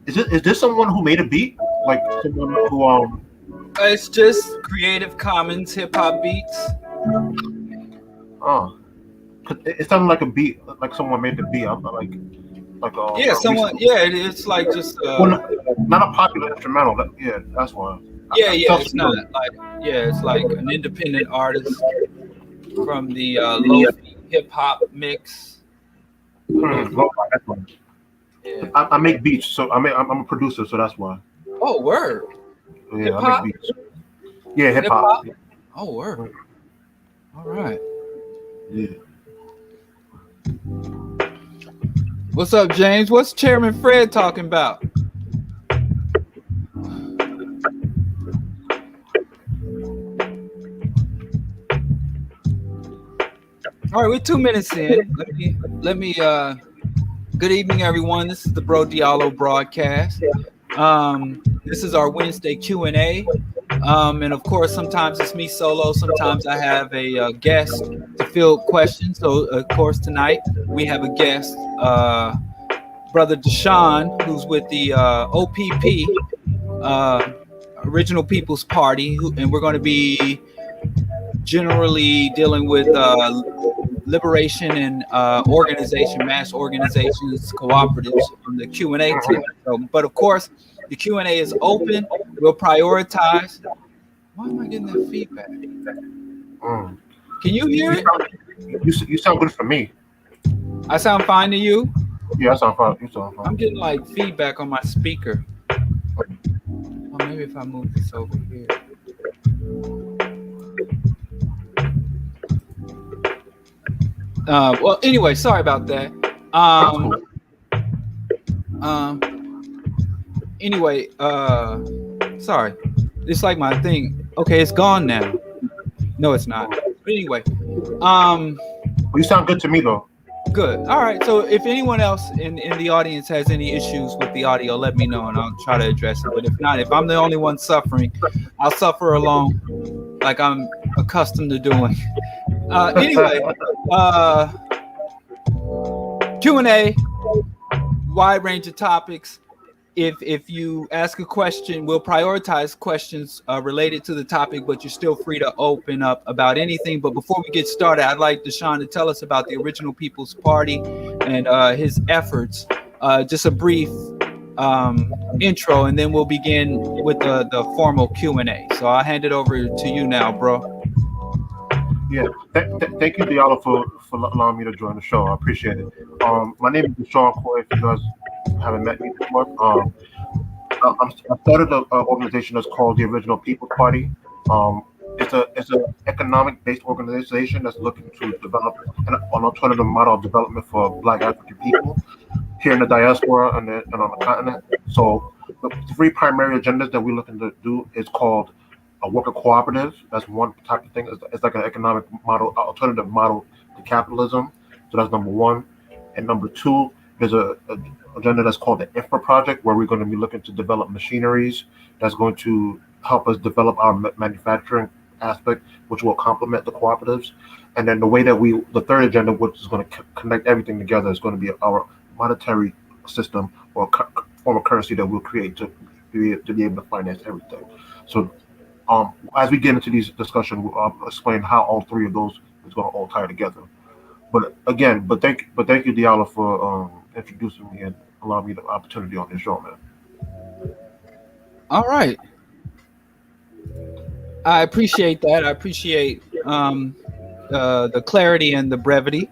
Is this someone who made a beat? Like someone who It's just Creative Commons hip hop beats. Oh, it sounded like a beat, like someone made the beat. I'm Yeah, someone. Yeah, it's like just. Not a popular instrumental. Yeah, that's why. Yeah, it's not like. Yeah, it's like an independent artist from the lo-fi hip hop mix. That's why. Yeah. I make beats, so I'm a producer, so that's why. Oh, word. Yeah, hip-hop? I make beats. Yeah, hip hop. Oh, word. All right. Yeah. What's up, James? What's Chairman Fred talking about? All right, we're 2 minutes in. Let me good evening, everyone. This is the BroDiallo broadcast. This is our Wednesday Q&A. And of course, sometimes it's me solo. Sometimes I have a guest to field questions. So, of course, tonight we have a guest, Brother Deshawn, who's with the OPP, Original People's Party. And we're going to be generally dealing with liberation and organization, mass organizations, cooperatives on the Q&A tonight. So, but of course, the Q&A is open. We'll prioritize. Why am I getting that feedback? Can you hear it? You sound good for me. I sound fine to you? Yeah, I sound fine. You sound fine. I'm getting like feedback on my speaker. Oh, maybe if I move this over here. Well, anyway, sorry about that. Anyway, sorry. It's like my thing. Okay, it's gone now. No, it's not. But anyway, you sound good to me though. Good. All right. So if anyone else in the audience has any issues with the audio, let me know and I'll try to address it. But if not, if I'm the only one suffering, I'll suffer alone like I'm accustomed to doing. Anyway, Q&A, wide range of topics. If you ask a question, we'll prioritize questions related to the topic, but you're still free to open up about anything. But before we get started, I'd like Deshawn to tell us about the Original People's Party and his efforts. Just a brief intro, and then we'll begin with the formal Q&A. So I'll hand it over to you now, bro. Yeah, thank you, Diallo, for allowing me to join the show. I appreciate it. My name is Deshawn. If you guys haven't met me before, I started an organization that's called the Original People's Party. It's an economic-based organization that's looking to develop an alternative model of development for Black African people here in the diaspora and on the continent. So the three primary agendas that we're looking to do is called a worker cooperative. That's one type of thing. It's like an economic model, alternative model to capitalism. So that's number one. And number two, there's a agenda that's called the Infra Project, where we're going to be looking to develop machineries that's going to help us develop our manufacturing aspect, which will complement the cooperatives. And then the third agenda, which is going to connect everything together, is going to be our monetary system or form of currency that we'll create to be able to finance everything. So as we get into these discussions, we'll explain how all three of those is going to all tie together. But thank you, Diallo, for introducing me and allowing me the opportunity on this show, man. All right. I appreciate that. I appreciate the clarity and the brevity.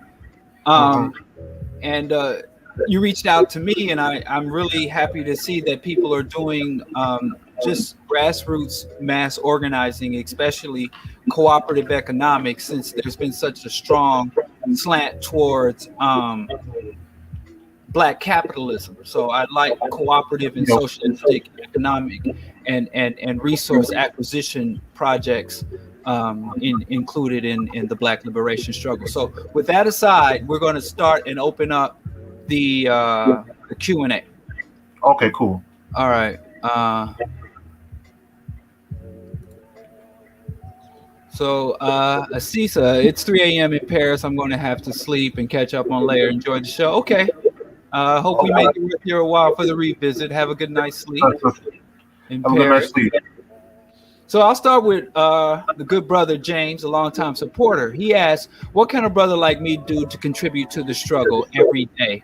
And you reached out to me, and I'm really happy to see that people are doing just grassroots mass organizing, especially cooperative economics, since there's been such a strong slant towards Black capitalism. So I like cooperative and socialistic economic and resource acquisition projects included in the Black liberation struggle. So with that aside, we're going to start and open up the Q&A. Okay, cool. All right. So Asisa, it's 3 a.m. in Paris. I'm going to have to sleep and catch up on later. Enjoy the show. Okay. Hope we make it worth your while for the revisit. Have a good night's sleep. In Have a good night's sleep. So I'll start with the good brother James, a longtime supporter. He asks, what can a brother like me do to contribute to the struggle every day?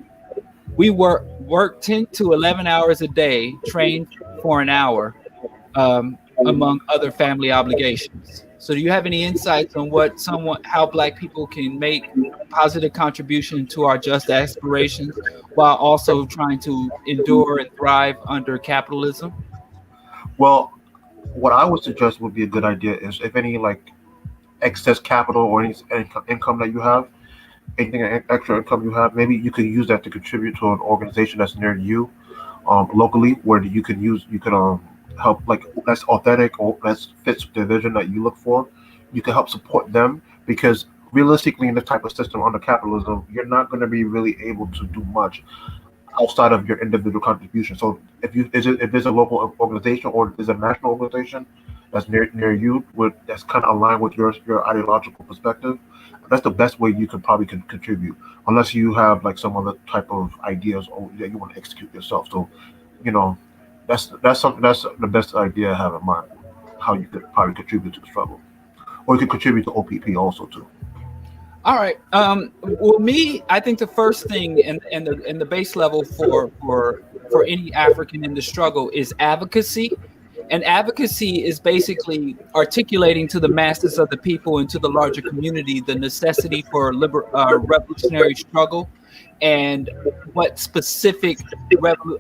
We work 10 to 11 hours a day, train for an hour, among other family obligations. So do you have any insights on how Black people can make positive contribution to our just aspirations while also trying to endure and thrive under capitalism? Well, what I would suggest would be a good idea is if any like excess capital or any income that you have, anything extra income you have, maybe you could use that to contribute to an organization that's near you, locally, where you can help, like that's authentic or that fits the vision that you look for. You can help support them because realistically, in this type of system under capitalism, you're not going to be really able to do much outside of your individual contribution. So if there's a local organization or there's a national organization that's near you, that's kind of aligned with your ideological perspective, that's the best way you can probably contribute, unless you have like some other type of ideas or that you want to execute yourself. So, you know, that's the best idea I have in mind, how you could probably contribute to the struggle, or you could contribute to OPP also too. All right. Well, I think the first thing and the base level for any African in the struggle is advocacy. And advocacy is basically articulating to the masses of the people and to the larger community the necessity for revolutionary struggle and what specific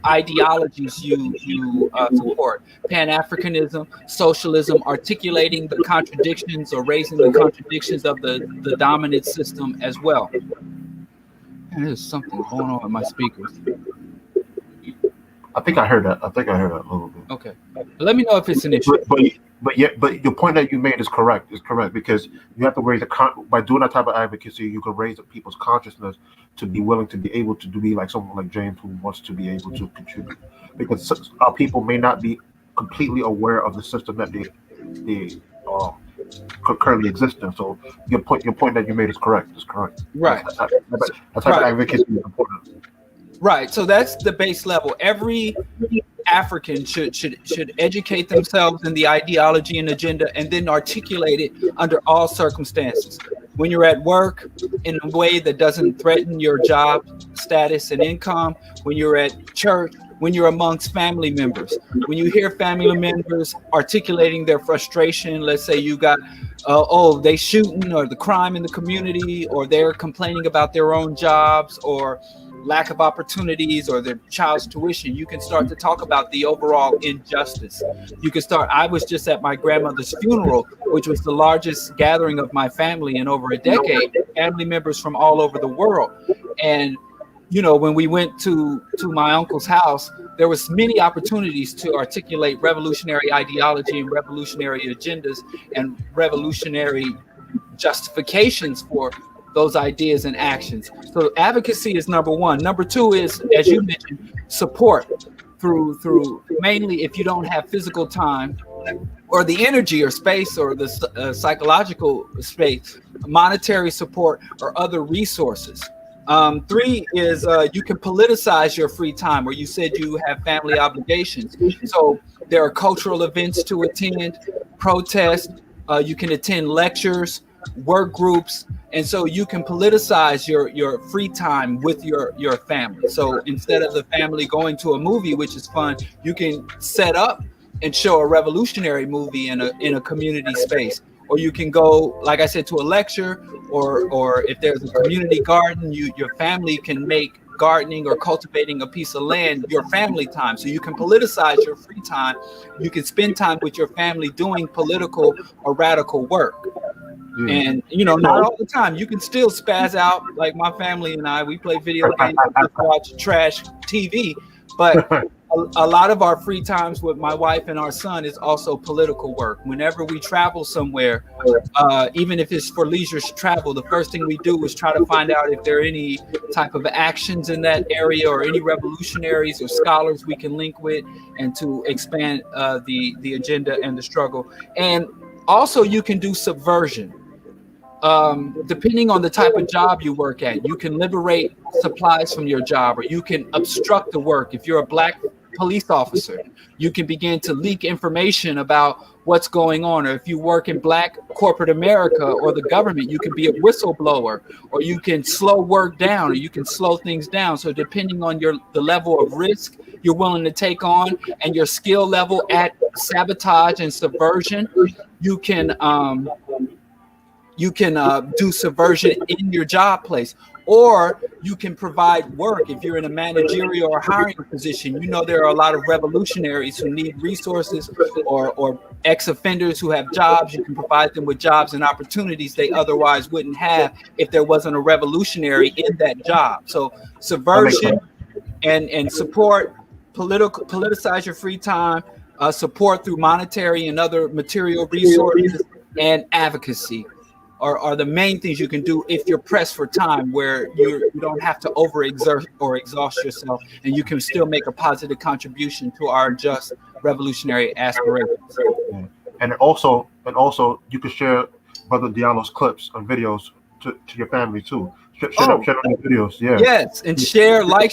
ideologies you support. Pan-Africanism, socialism, articulating the contradictions or raising the contradictions of the dominant system as well. And there's something going on with my speakers. I think I heard that. a little bit. Okay. Let me know if it's an issue. But your point that you made is correct. Because you have to raise by doing that type of advocacy, you can raise people's consciousness to be willing to be able to be like someone like James who wants to be able to contribute. Because our people may not be completely aware of the system that they currently exist in. So your point that you made is correct. Right. That type of advocacy is important. Right. So that's the base level. Every African should educate themselves in the ideology and agenda and then articulate it under all circumstances. When you're at work in a way that doesn't threaten your job status and income, when you're at church, when you're amongst family members, when you hear family members articulating their frustration, let's say you got, they shooting or the crime in the community, or they're complaining about their own jobs or lack of opportunities or their child's tuition, you can start to talk about the overall injustice. I was just at my grandmother's funeral, which was the largest gathering of my family in over a decade, family members from all over the world. And, when we went to my uncle's house, there was many opportunities to articulate revolutionary ideology and revolutionary agendas and revolutionary justifications for those ideas and actions. So advocacy is number one. Number two is, as you mentioned, support through mainly if you don't have physical time or the energy or space or the psychological space, monetary support or other resources. Three is you can politicize your free time, where you said you have family obligations. So there are cultural events to attend, protest, you can attend lectures, work groups, and so you can politicize your free time with your family. So instead of the family going to a movie, which is fun, you can set up and show a revolutionary movie in a community space. Or you can go, like I said, to a lecture, or if there's a community garden, your family can make gardening or cultivating a piece of land your family time. So you can politicize your free time. You can spend time with your family doing political or radical work. And not all the time. You can still spaz out, like my family and I. We play video games, watch trash TV, but a lot of our free times with my wife and our son is also political work. Whenever we travel somewhere, even if it's for leisure travel, the first thing we do is try to find out if there are any type of actions in that area or any revolutionaries or scholars we can link with, and to expand the agenda and the struggle. And also you can do subversion. depending on the type of job you work at, you can liberate supplies from your job, or you can obstruct the work. If you're a black police officer, you can begin to leak information about what's going on. Or if you work in black corporate America or the government, you can be a whistleblower, or you can slow work down, or you can slow things down. So depending on the level of risk you're willing to take on and your skill level at sabotage and subversion, you can do subversion in your job place, or you can provide work. If you're in a managerial or hiring position, there are a lot of revolutionaries who need resources, or ex-offenders who have jobs. You can provide them with jobs and opportunities they otherwise wouldn't have if there wasn't a revolutionary in that job. So subversion and support, politicize your free time, support through monetary and other material resources, and advocacy are the main things you can do if you're pressed for time, where you don't have to overexert or exhaust yourself, and you can still make a positive contribution to our just revolutionary aspirations. And also you can share Brother Diallo's clips and videos to your family too. Share them videos, yeah. Yes, and share, subscribe.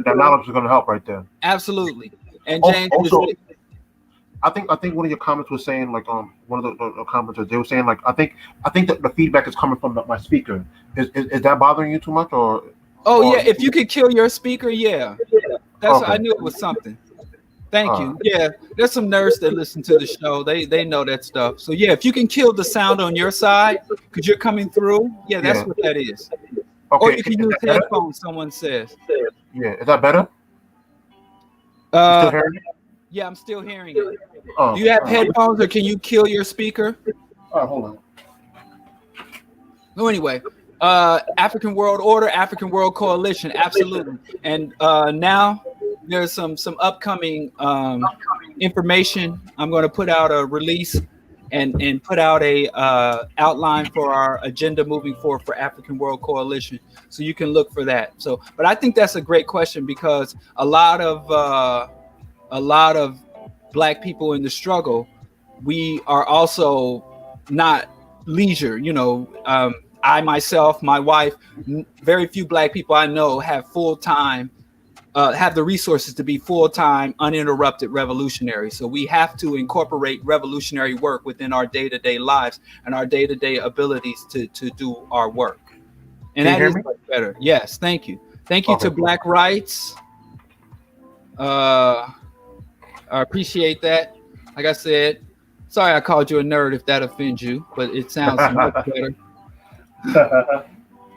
That knowledge is going to help right there. Absolutely. And James, also, I think one of your comments was saying, like, one of the commenters, they were saying, like, I think that the feedback is coming from my speaker. Is that bothering you too much, or? Yeah, if you could kill your speaker, yeah. That's okay. I knew it was something. Thank you. Yeah, there's some nerds that listen to the show. They know that stuff. So yeah, if you can kill the sound on your side because you're coming through, that's what that is. Okay. Or you can use headphones. Someone says. Yeah, is that better? You still hearing it? Yeah, I'm still hearing it. Do you have headphones, or can you kill your speaker? Hold on. No, anyway, African World Order, African World Coalition, absolutely. And now there's some upcoming information. I'm going to put out a release and put out a outline for our agenda moving forward for African World Coalition, so you can look for that. So, but I think that's a great question, because a lot of Black people in the struggle, we are also not leisure. I myself, my wife, very few Black people I know have full-time, have the resources to be full-time, uninterrupted revolutionaries. So we have to incorporate revolutionary work within our day-to-day lives and our day-to-day abilities to do our work. And that is much better. Yes, thank you. Thank you to Black Rights. I appreciate that. Like I said, sorry I called you a nerd if that offends you, but it sounds much better.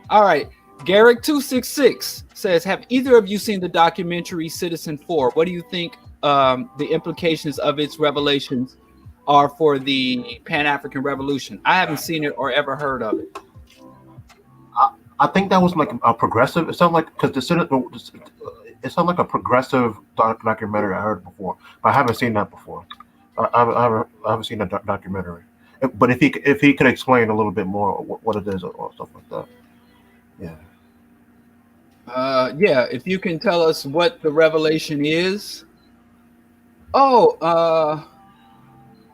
All right. Garrick266 says, have either of you seen the documentary Citizen 4? What do you think the implications of its revelations are for the Pan-African Revolution? I haven't seen it or ever heard of it. I think that was like a progressive. It sounded like, because it sounded like a progressive documentary I heard before, but I haven't seen that before. I haven't seen that documentary. But if he could explain a little bit more what it is or stuff like that, yeah. If you can tell us what the revelation is.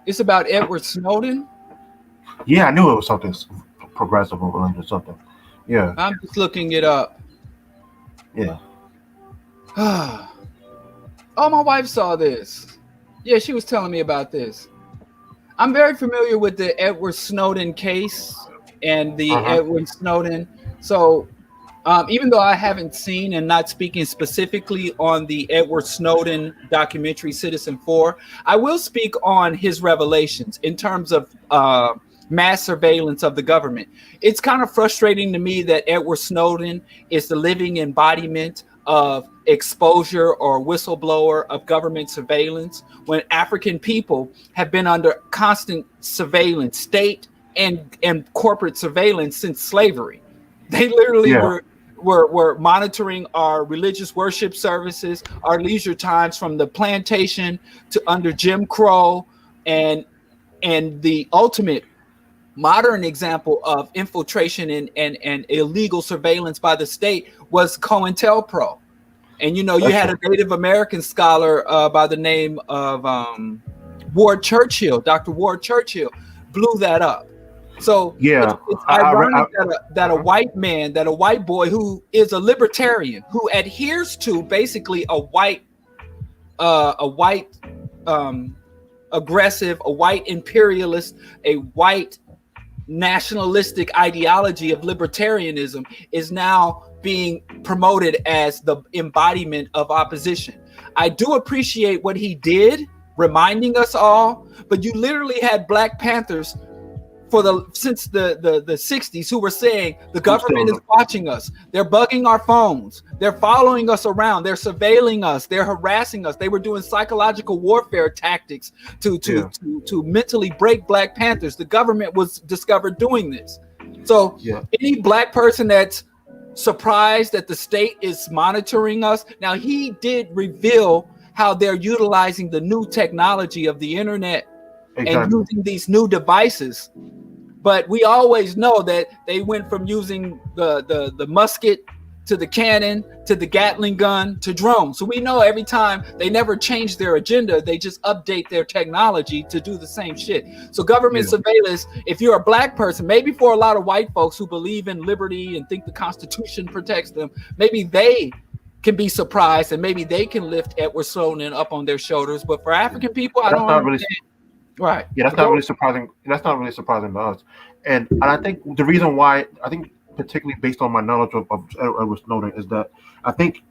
It's about Edward Snowden. Yeah, I knew it was something progressive or related or something. Yeah, I'm just looking it up. Yeah. Oh, my wife saw this. Yeah, she was telling me about this. I'm very familiar with the Edward Snowden case and the Edward Snowden. So even though I haven't seen and not speaking specifically on the Edward Snowden documentary Citizen 4, I will speak on his revelations in terms of mass surveillance of the government. It's kind of frustrating to me that Edward Snowden is the living embodiment of exposure or whistleblower of government surveillance, when African people have been under constant surveillance, state and corporate surveillance since slavery. They literally were monitoring our religious worship services, our leisure times, from the plantation to under Jim Crow, and the ultimate modern example of infiltration and illegal surveillance by the state was COINTELPRO. And, you had a Native American scholar by the name of Ward Churchill, Dr. Ward Churchill, blew that up. So Yeah, it's ironic that a white man, that a white boy who is a libertarian, who adheres to basically a white aggressive, a white imperialist, a white nationalistic ideology of libertarianism, is now being promoted as the embodiment of opposition. I do appreciate what he did, reminding us all, but you literally had Black Panthers since the 60s who were saying the government is watching us, they're bugging our phones, they're following us around, they're surveilling us, they're harassing us. They were doing psychological warfare tactics to mentally break Black Panthers. The government was discovered doing this. So any Black person that's surprised that the state is monitoring us, now he did reveal how they're utilizing the new technology of the internet and using these new devices. But we always know that they went from using the musket to the cannon to the Gatling gun to drones. So we know every time they never change their agenda, they just update their technology to do the same shit. So government surveillance, if you're a Black person, maybe for a lot of white folks who believe in liberty and think the Constitution protects them, maybe they can be surprised and maybe they can lift Edward Snowden up on their shoulders. But for African people, I don't understand. Right. Yeah, that's not really surprising. That's not really surprising to us. And I think the reason why, I think particularly based on my knowledge of Edward Snowden, is that I think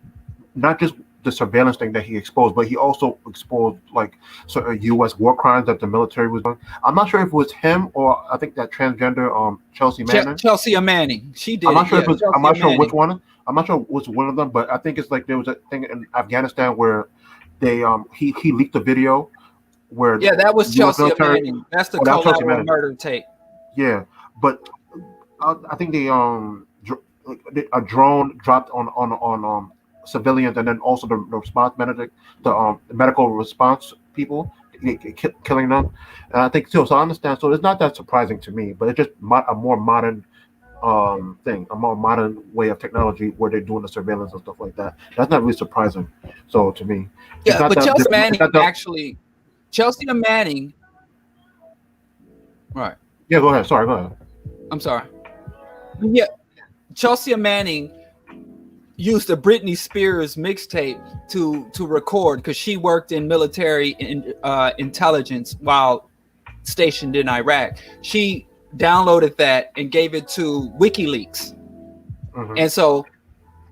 not just the surveillance thing that he exposed, but he also exposed like certain U.S. war crimes that the military was doing. I'm not sure if it was him or I think that transgender Chelsea Manning. Chelsea Manning. She did. I'm not sure if it was, I'm not sure which one. I'm not sure it was one of them, but I think it's like there was a thing in Afghanistan where they he leaked a video. Where that was Chelsea Manning. That's the collateral murder tape. Yeah, but I think a drone dropped on civilians, and then also the response the medical response people, killing them. And I think too. So I understand. So it's not that surprising to me, but it's just a more modern thing, a more modern way of technology where they're doing the surveillance and stuff like that. That's not really surprising. So to me, but Chelsea Manning actually. Chelsea Manning, right? Yeah, go ahead. Sorry, go ahead. I'm sorry. Yeah, Chelsea Manning used a Britney Spears mixtape to record because she worked in military intelligence while stationed in Iraq. She downloaded that and gave it to WikiLeaks, and so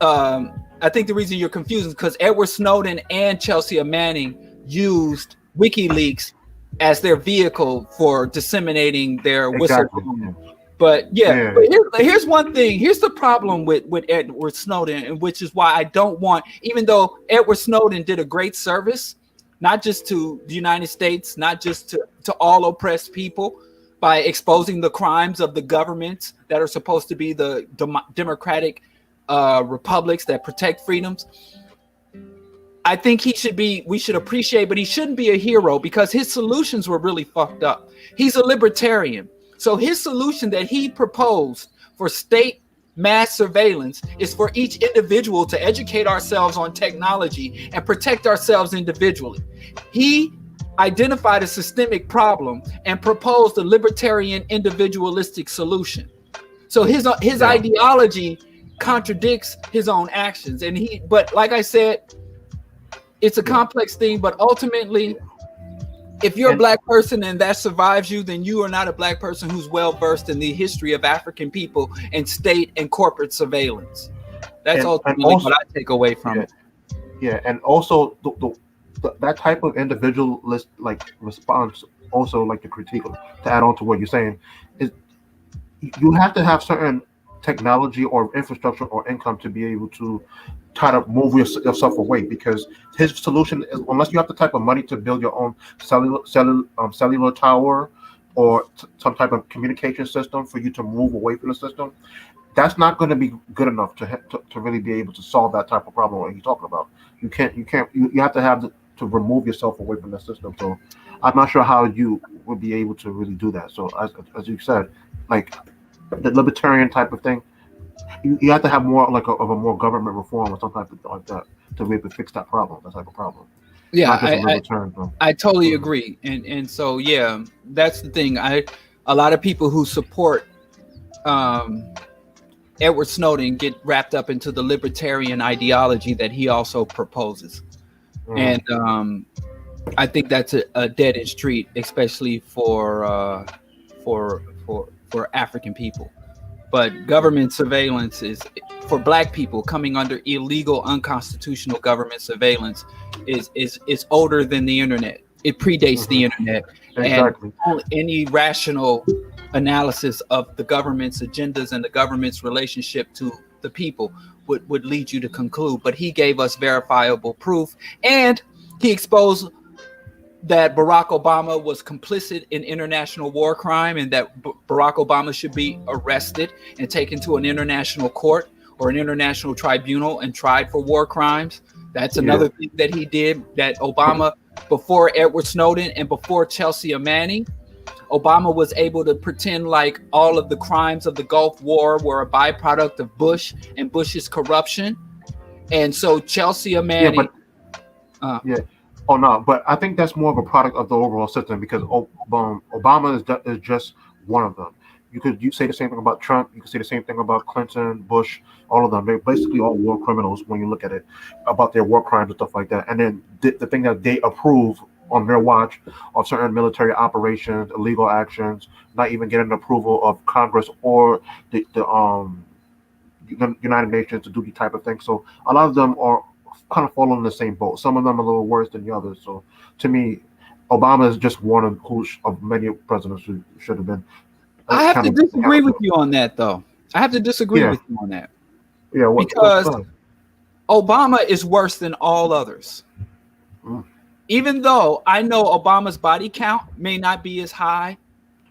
I think the reason you're confused is because Edward Snowden and Chelsea Manning used WikiLeaks as their vehicle for disseminating their whistleblowing. But but here's one thing. Here's the problem with Edward Snowden, and which is why I don't want, even though Edward Snowden did a great service, not just to the United States, not just to all oppressed people, by exposing the crimes of the governments that are supposed to be the democratic republics that protect freedoms. I think we should appreciate, but he shouldn't be a hero because his solutions were really fucked up. He's a libertarian. So his solution that he proposed for state mass surveillance is for each individual to educate ourselves on technology and protect ourselves individually. He identified a systemic problem and proposed a libertarian individualistic solution. So his ideology contradicts his own actions. But like I said, it's a complex thing, but ultimately, if you're a Black person and that survives you, then you are not a Black person who's well versed in the history of African people and state and corporate surveillance. That's ultimately what I take away from it. Yeah, and also that type of individualist response, also like the critique, to add on to what you're saying, is you have to have certain technology or infrastructure or income to be able to try to move yourself away, because his solution is, unless you have the type of money to build your own cellular tower or some type of communication system for you to move away from the system, that's not going to be good enough to really be able to solve that type of problem that you're talking about. You have to have to remove yourself away from the system. So I'm not sure how you would be able to really do that. So as you said, like the libertarian type of thing, you have to have more like of a more government reform or something like that to be able to fix that problem, that type of problem. Yeah, I totally agree. And so, yeah, that's the thing. a lot of people who support Edward Snowden get wrapped up into the libertarian ideology that he also proposes. And I think that's a dead end street, especially for African people. But government surveillance is for Black people coming under illegal, unconstitutional government surveillance is older than the internet. It predates the internet. Exactly. And any rational analysis of the government's agendas and the government's relationship to the people would lead you to conclude. But he gave us verifiable proof, and he exposed that Barack Obama was complicit in international war crime, and that Barack Obama should be arrested and taken to an international court or an international tribunal and tried for war crimes. That's another thing that he did, that Obama, before Edward Snowden and before Chelsea Manning, Obama was able to pretend like all of the crimes of the Gulf War were a byproduct of Bush and Bush's corruption. And so Chelsea Manning... Oh no, but I think that's more of a product of the overall system, because Obama is just one of them. You say the same thing about Trump. You can say the same thing about Clinton, Bush, all of them. They're basically all war criminals when you look at it, about their war crimes and stuff like that. And then the thing that they approve on their watch of certain military operations, illegal actions, not even getting approval of Congress or the United Nations to do the type of thing. So a lot of them are kind of fall in the same boat. Some of them a little worse than the others. So to me, Obama is just one of many presidents who should have been. I have to disagree with you on that, though. I have to disagree with you on that. Yeah, because Obama is worse than all others. Even though I know Obama's body count may not be as high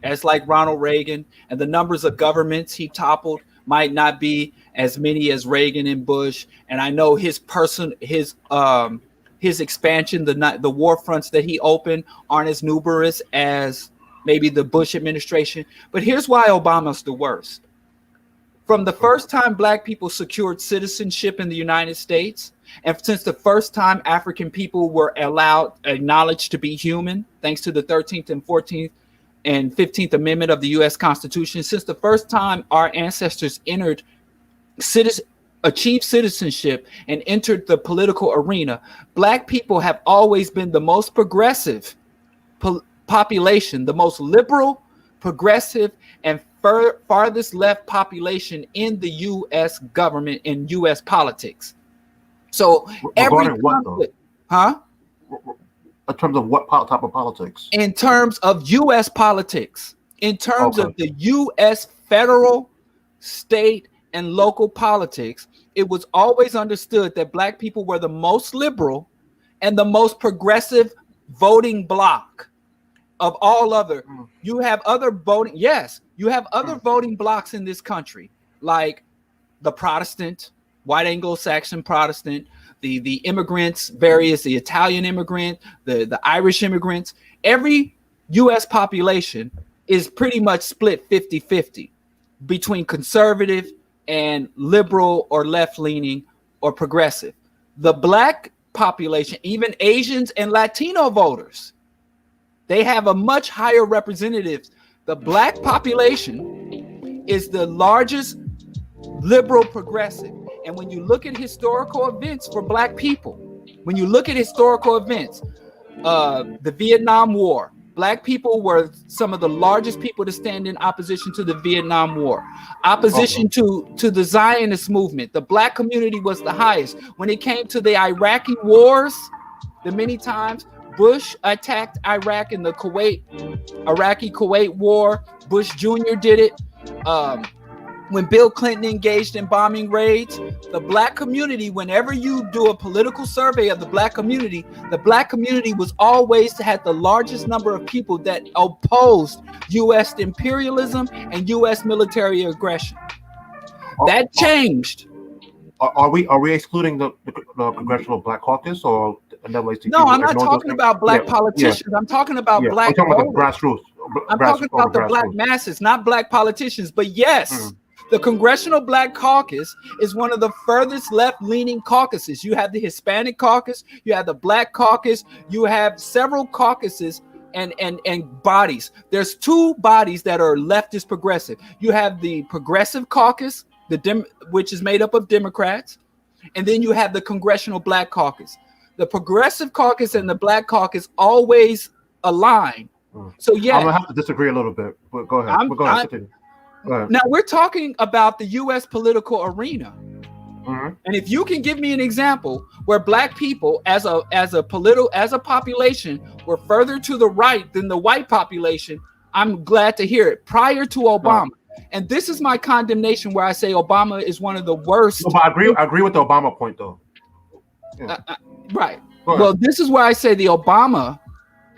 as like Ronald Reagan, and the numbers of governments he toppled might not be as many as Reagan and Bush, and I know his expansion, the war fronts that he opened aren't as numerous as maybe the Bush administration. But here's why Obama's the worst. From the first time Black people secured citizenship in the United States, and since the first time African people were acknowledged to be human, thanks to the 13th and 14th and 15th Amendment of the U.S. Constitution, since the first time our ancestors achieved citizenship and entered the political arena, Black people have always been the most progressive population, the most liberal, progressive, and farthest left population in the U.S. government and U.S. politics. So every conflict, in terms of what type of politics? In terms of U.S. politics, in terms of the U.S. federal, state, and local politics, it was always understood that Black people were the most liberal and the most progressive voting bloc of all other. You have other voting. Yes, you have other voting blocks in this country, like the Protestant, white Anglo-Saxon Protestant, the immigrants, the Italian immigrant, the Irish immigrants. Every U.S. population is pretty much split 50-50 between conservative and liberal or left-leaning or progressive. The Black population, even Asians and Latino voters, they have a much higher representatives. The Black population is the largest liberal progressive. And when you look at historical events for Black people, when you look at historical events, the Vietnam War, Black people were some of the largest people to stand in opposition to the Vietnam War, opposition to the Zionist movement. The Black community was the highest. When it came to the Iraqi wars, the many times Bush attacked Iraq in the Iraqi-Kuwait war, Bush Jr. did it. When Bill Clinton engaged in bombing raids, the Black community, whenever you do a political survey of the Black community was always had the largest number of people that opposed U.S. imperialism and U.S. military aggression. That changed. Are we excluding the Congressional Black Caucus, or no? I'm not talking about Black politicians. Yeah. I'm talking about Black. I'm talking about the grassroots. I'm talking about the Black masses, not Black politicians. But yes. The Congressional Black Caucus is one of the furthest left-leaning caucuses. You have the Hispanic caucus, you have the Black caucus, you have several caucuses and bodies. There's two bodies that are leftist progressive. You have the Progressive Caucus, which is made up of Democrats, and then you have the Congressional Black Caucus. The Progressive Caucus and the Black Caucus always align. So yeah, I'm gonna have to disagree a little bit, but go ahead. Go ahead. Now we're talking about the U.S. political arena. And if you can give me an example where black people as a population were further to the right than the white population, I'm glad to hear it. Prior to Obama, and this is my condemnation where I say Obama is one of the worst. No, but I agree with the Obama point though. Yeah. Right. Well, this is where I say the Obama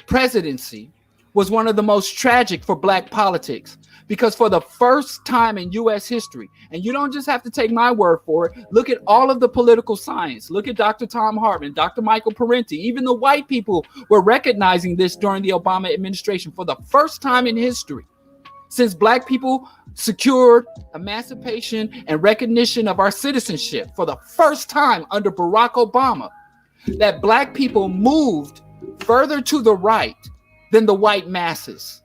presidency was one of the most tragic for black politics. Because for the first time in U.S. history, and you don't just have to take my word for it, look at all of the political science. Look at Dr. Tom Hartman, Dr. Michael Parenti. Even the white people were recognizing this during the Obama administration. For the first time in history, since black people secured emancipation and recognition of our citizenship, for the first time under Barack Obama, that black people moved further to the right than the white masses.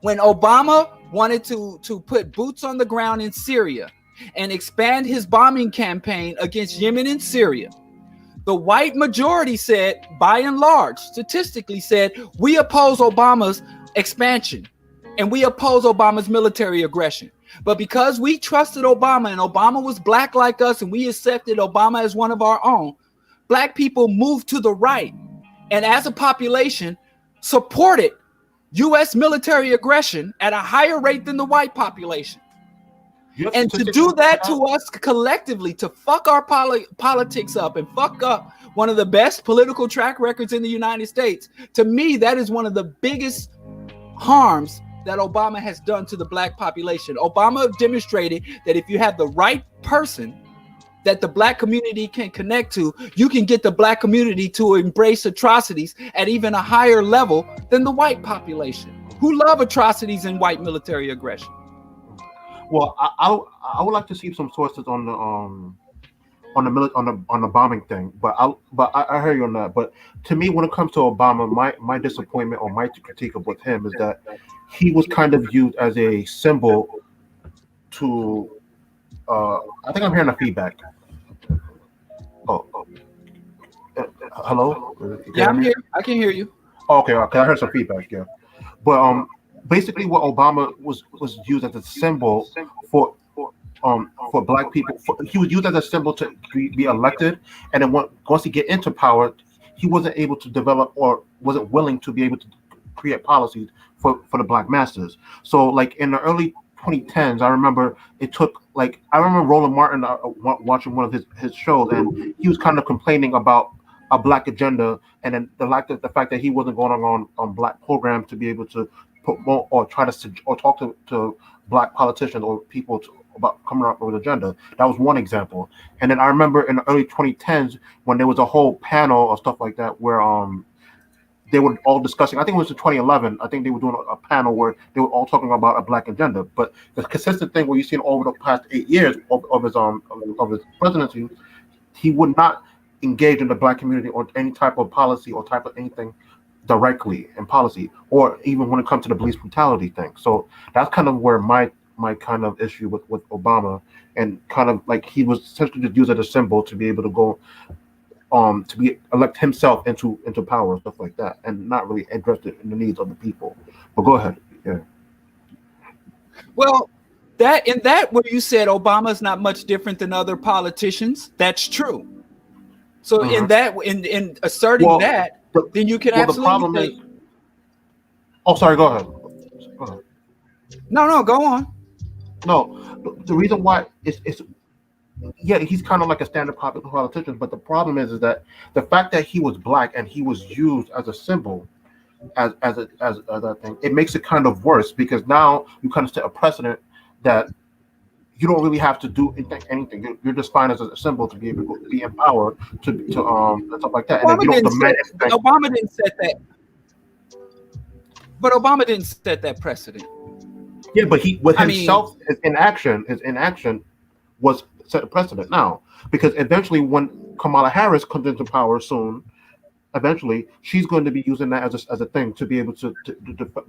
When Obama wanted to put boots on the ground in Syria and expand his bombing campaign against Yemen and Syria, the white majority said, by and large, statistically said, we oppose Obama's expansion and we oppose Obama's military aggression. But because we trusted Obama and Obama was black like us and we accepted Obama as one of our own, black people moved to the right and as a population supported U.S. military aggression at a higher rate than the white population. And to do that to us collectively, to fuck our politics up and fuck up one of the best political track records in the United States, to me, that is one of the biggest harms that Obama has done to the black population. Obama demonstrated that if you have the right person that the black community can connect to, you can get the black community to embrace atrocities at even a higher level than the white population, who love atrocities and white military aggression. Well, I would like to see some sources on the bombing thing, but I hear you on that. But to me, when it comes to Obama, my disappointment or my critique with him is that he was kind of used as a symbol to. I think I'm hearing a feedback. Hello? Yeah, I'm here. I can hear you. Okay, I heard some feedback. Yeah, but basically, what Obama was used as a symbol for black people. He was used as a symbol to be elected, and then once he get into power, he wasn't able to develop or wasn't willing to be able to create policies for the black masses. So, like in the early 2010s, I remember Roland Martin watching one of his shows, and he was kind of complaining about a black agenda, and then the fact that he wasn't going on black programs to be able to promote or try to or talk to black politicians or people about coming up with an agenda. That was one example. And then I remember in the early 2010s when there was a whole panel or stuff like that where they were all discussing, I think it was in 2011, I think they were doing a panel where they were all talking about a black agenda. But the consistent thing where you've seen over the past 8 years of his presidency, he would not engage in the black community or any type of policy or type of anything directly in policy, or even when it comes to the police brutality thing. So that's kind of where my kind of issue with Obama, and kind of like he was essentially just used as a symbol to be able to go to elect himself into power and stuff like that, and not really address the needs of the people. But go ahead. Yeah. Well, where you said Obama's not much different than other politicians, that's true. So in asserting that, then you can absolutely. The problem is. Oh, sorry. Go ahead. No, go on. No, the reason why it's yeah, he's kind of like a standard politician, but the problem is that the fact that he was black and he was used as a symbol, as a thing, it makes it kind of worse, because now you kind of set a precedent that you don't really have to do anything. You're just fine as a symbol to be able to be in power to and stuff like that. Obama didn't set that. But Obama didn't set that precedent. Yeah, but his inaction was set a precedent now, because eventually when Kamala Harris comes into power soon, eventually she's going to be using that as a thing to be able to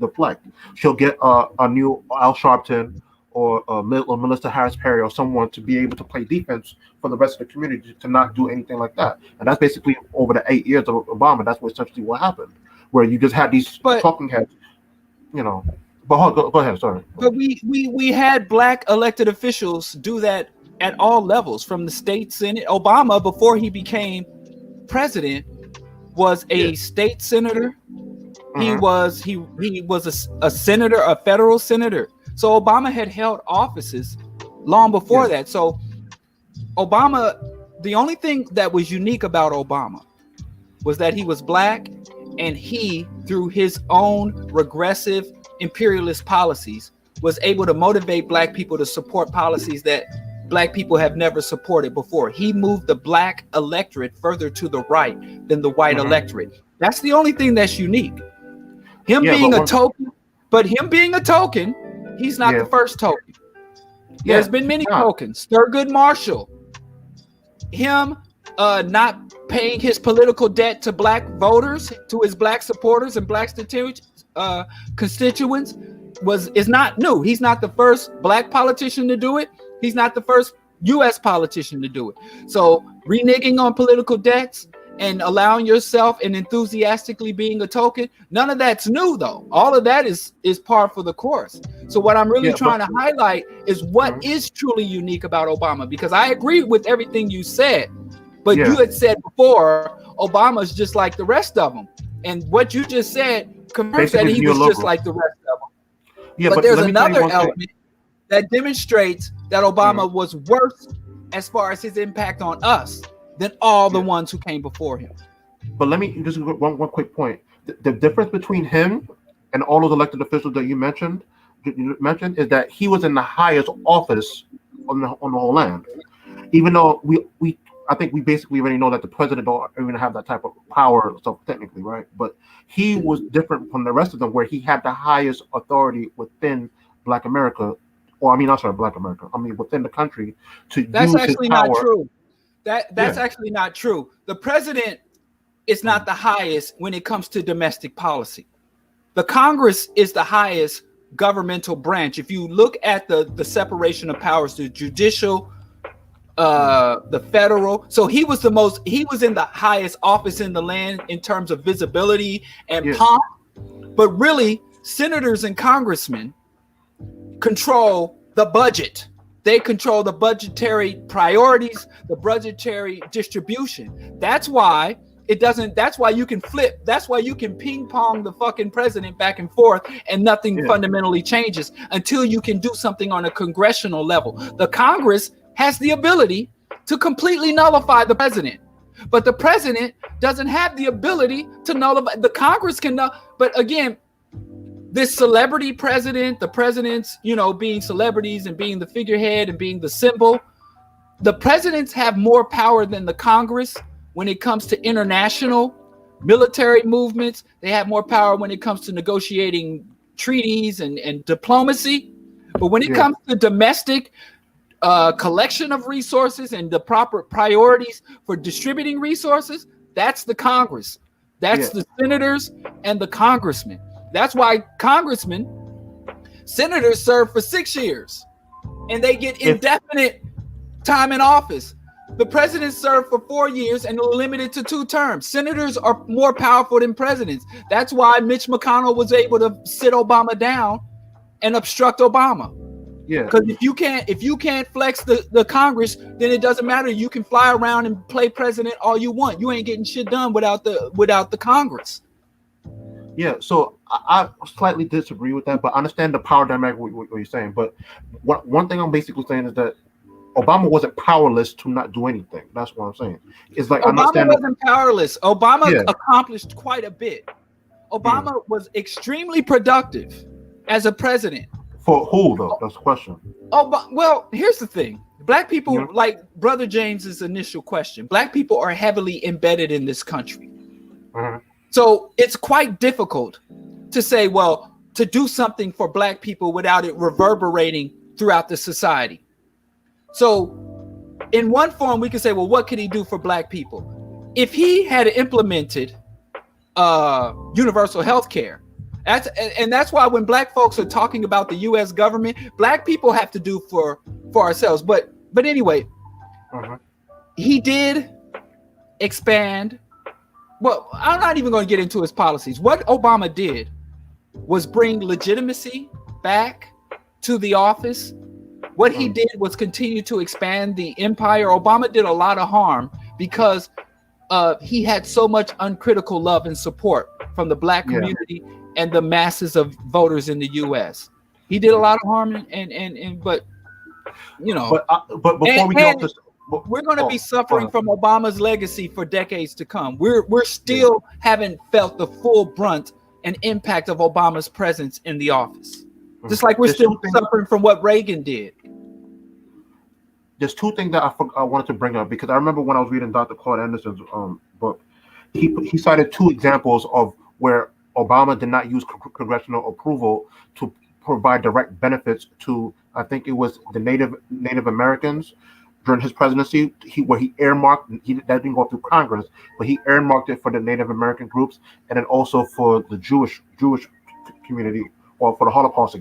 deflect. She'll get a new Al Sharpton or Melissa Harris Perry or someone to be able to play defense for the rest of the community to not do anything like that. And that's basically over the 8 years of Obama. That's essentially what happened, where you just had these talking heads, you know. But go ahead. Sorry. But we had black elected officials do that at all levels, from the state senate. Obama, before he became president, was a state senator. He was a senator, a federal senator. So Obama had held offices long before that. So Obama, the only thing that was unique about Obama was that he was black, and he, through his own regressive imperialist policies, was able to motivate black people to support policies that black people have never supported before. He moved the black electorate further to the right than the white electorate. That's the only thing that's unique. Him being a token, he's not the first token. There's been many tokens. Thurgood Marshall, him not paying his political debt to black voters, to his black supporters and black constituents, is not new. He's not the first black politician to do it. He's not the first U.S. politician to do it. So reneging on political debts and allowing yourself and enthusiastically being a token, none of that's new, though. All of that is par for the course. So what I'm really trying to highlight is what is truly unique about Obama, because I agree with everything you said, but you had said before, Obama's just like the rest of them. And what you just said confirms that he was just like the rest of them. Yeah, but there's another element that demonstrates that Obama was worse as far as his impact on us than all the ones who came before him. But let me just one quick point. The difference between him and all those elected officials that you mentioned is that he was in the highest office on the whole land. Even though I think we basically already know that the president don't even have that type of power, so technically, right? But he was different from the rest of them, where he had the highest authority within Black America, or Black America. Within the country to use his power. That's actually not true. That's actually not true. The president is not the highest when it comes to domestic policy. The Congress is the highest governmental branch. If you look at the separation of powers, the judicial, the federal. So he was in the highest office in the land in terms of visibility and pomp. But really, senators and congressmen control the budget. They control the budgetary priorities, the budgetary distribution. That's why you can flip. That's why you can ping pong the fucking president back and forth and nothing fundamentally changes until you can do something on a congressional level. The Congress has the ability to completely nullify the president, but the president doesn't have the ability to nullify. The Congress can, but again, this celebrity president, the presidents, being celebrities and being the figurehead and being the symbol, the presidents have more power than the Congress when it comes to international military movements. They have more power when it comes to negotiating treaties and diplomacy. But when it comes to domestic collection of resources and the proper priorities for distributing resources, that's the Congress. That's the senators and the congressmen. That's why senators serve for 6 years and they get indefinite time in office. The president served for 4 years and limited to 2 terms. Senators are more powerful than presidents. That's why Mitch McConnell was able to sit Obama down and obstruct Obama. Yeah. Because if you can't flex the Congress, then it doesn't matter. You can fly around and play president all you want. You ain't getting shit done without the Congress. Yeah, so I slightly disagree with that, but I understand the power dynamic what you're saying. But one thing I'm basically saying is that Obama wasn't powerless to not do anything. That's what I'm saying. It's like Obama wasn't powerless. Obama accomplished quite a bit. Obama was extremely productive as a president. For who, though? That's the question. Well, here's the thing. Black people, like Brother James's initial question, black people are heavily embedded in this country. Mm-hmm. So it's quite difficult to say, well, to do something for black people without it reverberating throughout the society. So in one form, we could say, well, what could he do for black people? If he had implemented universal health care. That's why when black folks are talking about the U.S. government, black people have to do for ourselves. But anyway, he did expand. Well, I'm not even going to get into his policies. What Obama did was bring legitimacy back to the office. What he did was continue to expand the empire. Obama did a lot of harm because he had so much uncritical love and support from the black community and the masses of voters in the U.S. He did a lot of harm, but you know. But before we go to, we're going to be suffering from Obama's legacy for decades to come. We're still haven't felt the full brunt and impact of Obama's presence in the office, just like we're still suffering from what Reagan did. There's two things that I wanted to bring up, because I remember when I was reading Dr. Claude Anderson's book, he cited two examples of where Obama did not use congressional approval to provide direct benefits to, I think it was the Native Americans during his presidency. Where he earmarked, that didn't go through Congress, but he earmarked it for the Native American groups, and then also for the Jewish community, or for the Holocaust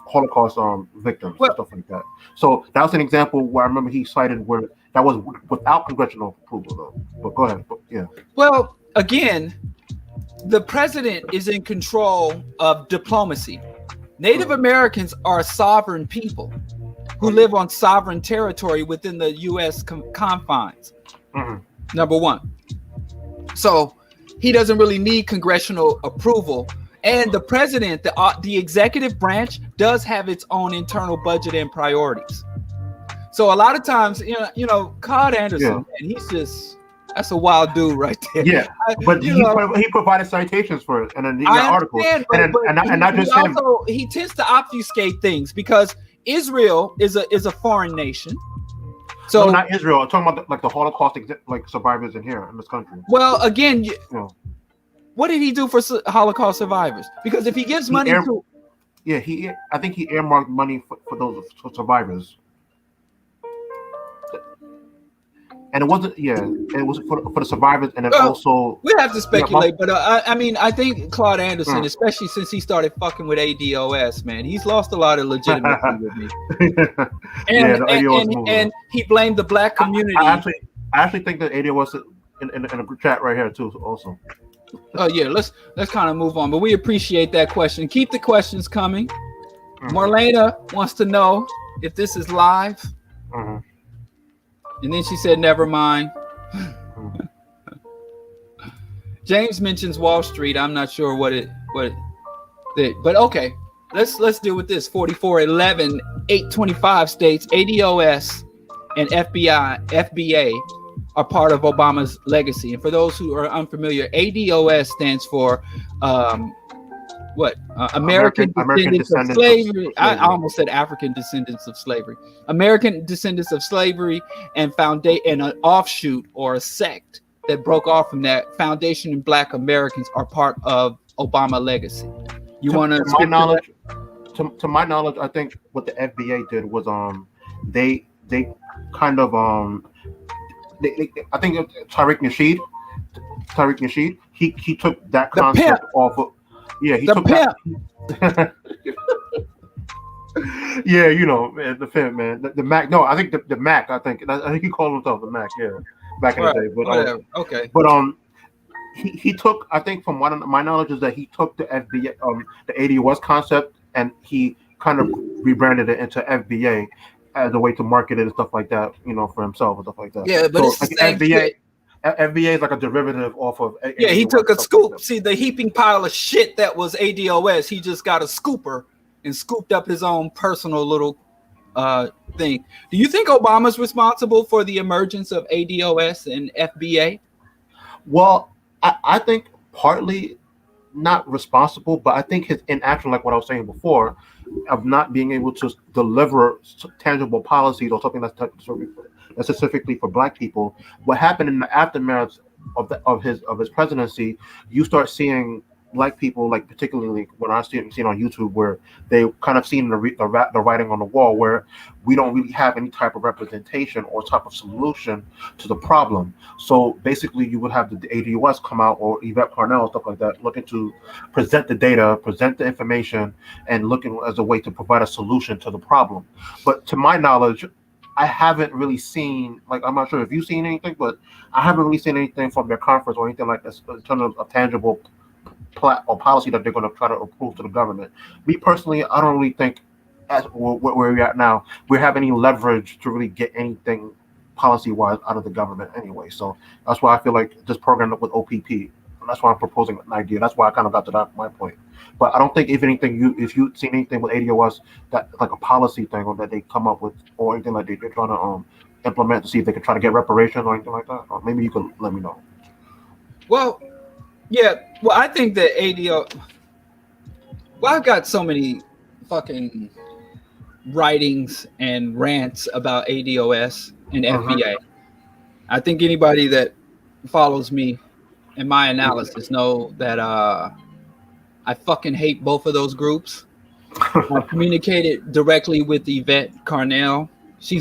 Holocaust victims, stuff like that. So that was an example where I remember he cited where that was without congressional approval, though. But go ahead. Yeah. Well, again, the president is in control of diplomacy. Native Americans are sovereign people who live on sovereign territory within the U.S. confines. Number one. So he doesn't really need congressional approval. And the president, the executive branch, does have its own internal budget and priorities. So a lot of times, you know, Claude Anderson, and he's just, that's a wild dude right there. Yeah, but he provided citations for it, and then articles, and not just him. Also, he tends to obfuscate things because Israel is a foreign nation. So no, not Israel. I'm talking about the Holocaust survivors in here in this country. Well, again, what did he do for Holocaust survivors? Because if he gives money to, I think he earmarked money for those survivors. And it wasn't, it was for the survivors, and then also we have to speculate. But I mean, I think Claude Anderson, especially since he started fucking with ADOS, man, he's lost a lot of legitimacy with me. And he blamed the black community. I actually think that ADOS in a group chat right here too. Also. Oh yeah, let's kind of move on. But we appreciate that question. Keep the questions coming. Marlena wants to know if this is live. And then she said, never mind. James mentions Wall Street. I'm not sure what it but okay. Let's deal with this. 4411 825 states ADOS and FBA are part of Obama's legacy. And for those who are unfamiliar, ADOS stands for American Descendants of Slavery. I almost said African Descendants of Slavery. American Descendants of Slavery and an offshoot or a sect that broke off from that. Foundation and Black Americans are part of Obama legacy. To my knowledge, I think what the FBA did was they kind of I think Tariq Nasheed, he took that concept off of. Yeah, he took that. Yeah, you know, man, the pimp, man, the Mac. No, I think the Mac. I think he called himself the Mac. Yeah, back in the day. But okay. But he took. I think from my knowledge is that he took the FBA, the ADOS concept, and he kind of rebranded it into FBA as a way to market it and stuff like that. You know, for himself and stuff like that. Yeah, but it's the same FBA. FBA is like a derivative off of. He took a scoop. See, the heaping pile of shit that was ADOS, he just got a scooper and scooped up his own personal little thing. Do you think Obama's responsible for the emergence of ADOS and FBA? Well, I think partly not responsible, but I think his inaction, like what I was saying before, of not being able to deliver tangible policies or something that's specifically for Black people. What happened in the aftermath of his presidency, you start seeing black people, like particularly when I seen on YouTube, where they kind of seen the writing on the wall, where we don't really have any type of representation or type of solution to the problem. So basically, you would have the ADOS come out, or Yvette Parnell, stuff like that, looking to present the data, present the information, and looking as a way to provide a solution to the problem. But to my knowledge, I haven't really seen, like, I'm not sure if you've seen anything, but I haven't really seen anything from their conference or anything like this in terms of a tangible or policy that they're going to try to approve to the government. Me personally, I don't really think, as where we're at now, we have any leverage to really get anything policy-wise out of the government anyway. So that's why I feel like this program with OPP, and that's why I'm proposing an idea. That's why I kind of got to that my point. But I don't think if anything, if you've seen anything with ADOS that like a policy thing or that they come up with or anything like they're trying to implement to see if they can try to get reparations or anything like that, or maybe you can let me know. Well, yeah. Well, I think that ADO. Well, I've got so many fucking writings and rants about ADOS and FBA. I think anybody that follows me and my analysis know that I fucking hate both of those groups. I communicated directly with Yvette Carnell. She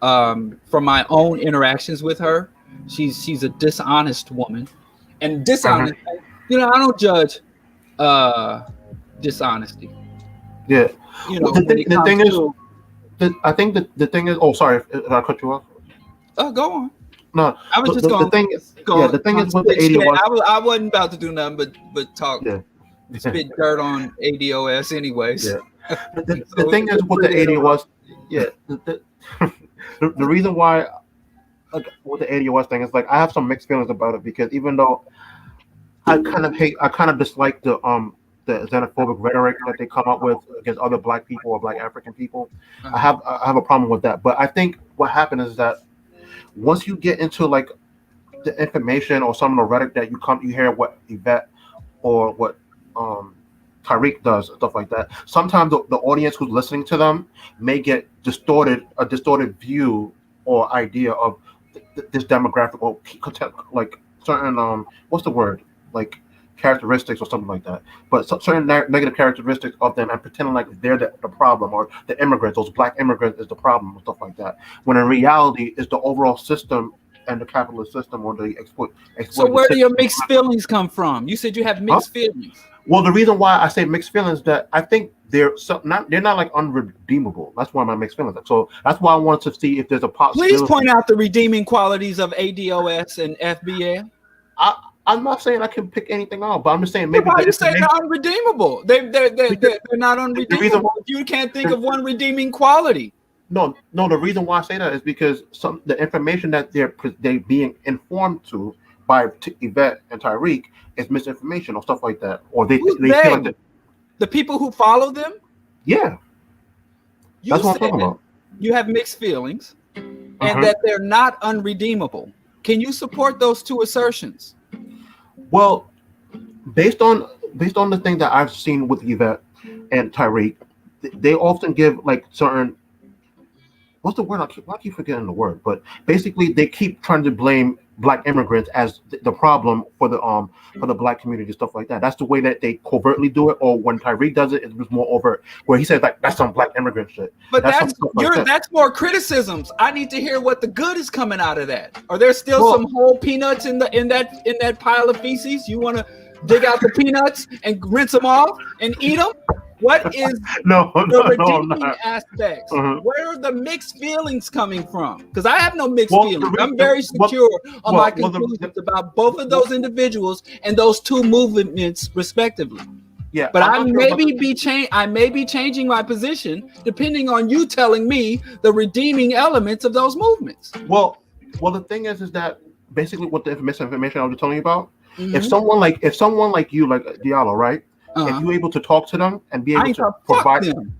from my own interactions with her, she's a dishonest woman, and dishonest. You know, I don't judge dishonesty. Yeah, you know, the thing is, I think the thing is. Oh, sorry, did I cut you off? Oh, go on. No, I was just going. The thing is with the ADOS. I wasn't about to do nothing but talk. Yeah. Spit dirt on ADOS, anyways. Yeah. The thing is with the ADOS. Yeah. The reason why, like, with the ADOS thing is, like, I have some mixed feelings about it, because even though I kind of dislike the xenophobic rhetoric that they come up with against other black people or black African people. I have a problem with that. But I think what happened is that once you get into like the information or some of the rhetoric that you hear what Yvette or what Tariq does, stuff like that, sometimes the audience who's listening to them may get a distorted view or idea of this demographic, or like certain what's the word, like characteristics or something like that, but certain negative characteristics of them, and pretending like they're the problem, or the immigrants, those black immigrants, is the problem, and stuff like that, when in reality it's the overall system and the capitalist system, or the exploit. So where do your mixed feelings come from? You said you have mixed feelings. Well, the reason why I say mixed feelings is that I think they're not like unredeemable. That's why my mixed feelings. So that's why I wanted to see if there's a possibility. Please point out the redeeming qualities of ADOS and FBA. I'm not saying I can pick anything out, but I'm just saying maybe. Why you say they're unredeemable? They're not unredeemable. You can't think of one redeeming quality. No. The reason why I say that is because the information that they're being informed to by Yvette and Tariq is misinformation or stuff like that, or they feel like the people who follow them. Yeah, that's what I'm talking about. You have mixed feelings, and that they're not unredeemable. Can you support those two assertions? Well, based on the thing that I've seen with Yvette and Tariq, they often give like certain. What's the word? I keep forgetting the word, but basically they keep trying to blame black immigrants as the problem for the black community, stuff like that. That's the way that they covertly do it. Or when Tariq does it, it was more overt, where he says like that's some black immigrant shit. But that's more criticisms. I need to hear what the good is coming out of that. Are there still some whole peanuts in that pile of feces? You want to dig out the peanuts and rinse them off and eat them? What is the redeeming aspects? Where are the mixed feelings coming from? Because I have no mixed feelings. I'm very secure on my conclusions about both of those individuals and those two movements, respectively. Yeah, but I may be changing my position depending on you telling me the redeeming elements of those movements. Well, the thing is that basically what the misinformation I was telling you about. If someone like you, like Diallo, right? If you're able to talk to them and be able to provide them.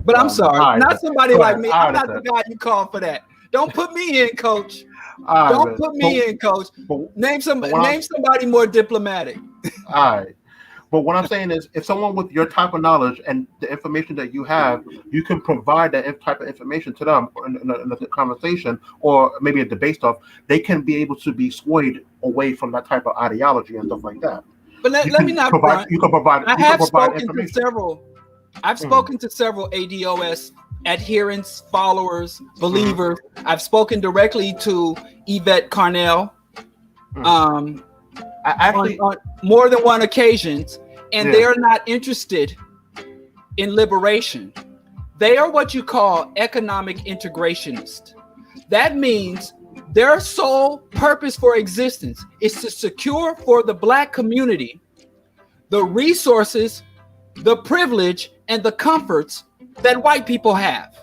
But I'm sorry, not somebody like me. I'm not the guy you call for that. Don't put me in, coach. Don't put me in, coach. Name somebody more diplomatic. All right. But what I'm saying is, if someone with your type of knowledge and the information that you have, you can provide that type of information to them in a conversation or maybe a debate stuff, they can be able to be swayed away from that type of ideology and stuff like that. But let me not provide. front. You can provide. I you have can provide spoken to information. several. I've spoken to several ADOS adherents, followers, believers. I've spoken directly to Yvette Carnell. I actually on more than one occasions, and they are not interested in liberation. They are what you call economic integrationists. That means their sole purpose for existence is to secure for the Black community the resources, the privilege, and the comforts that white people have.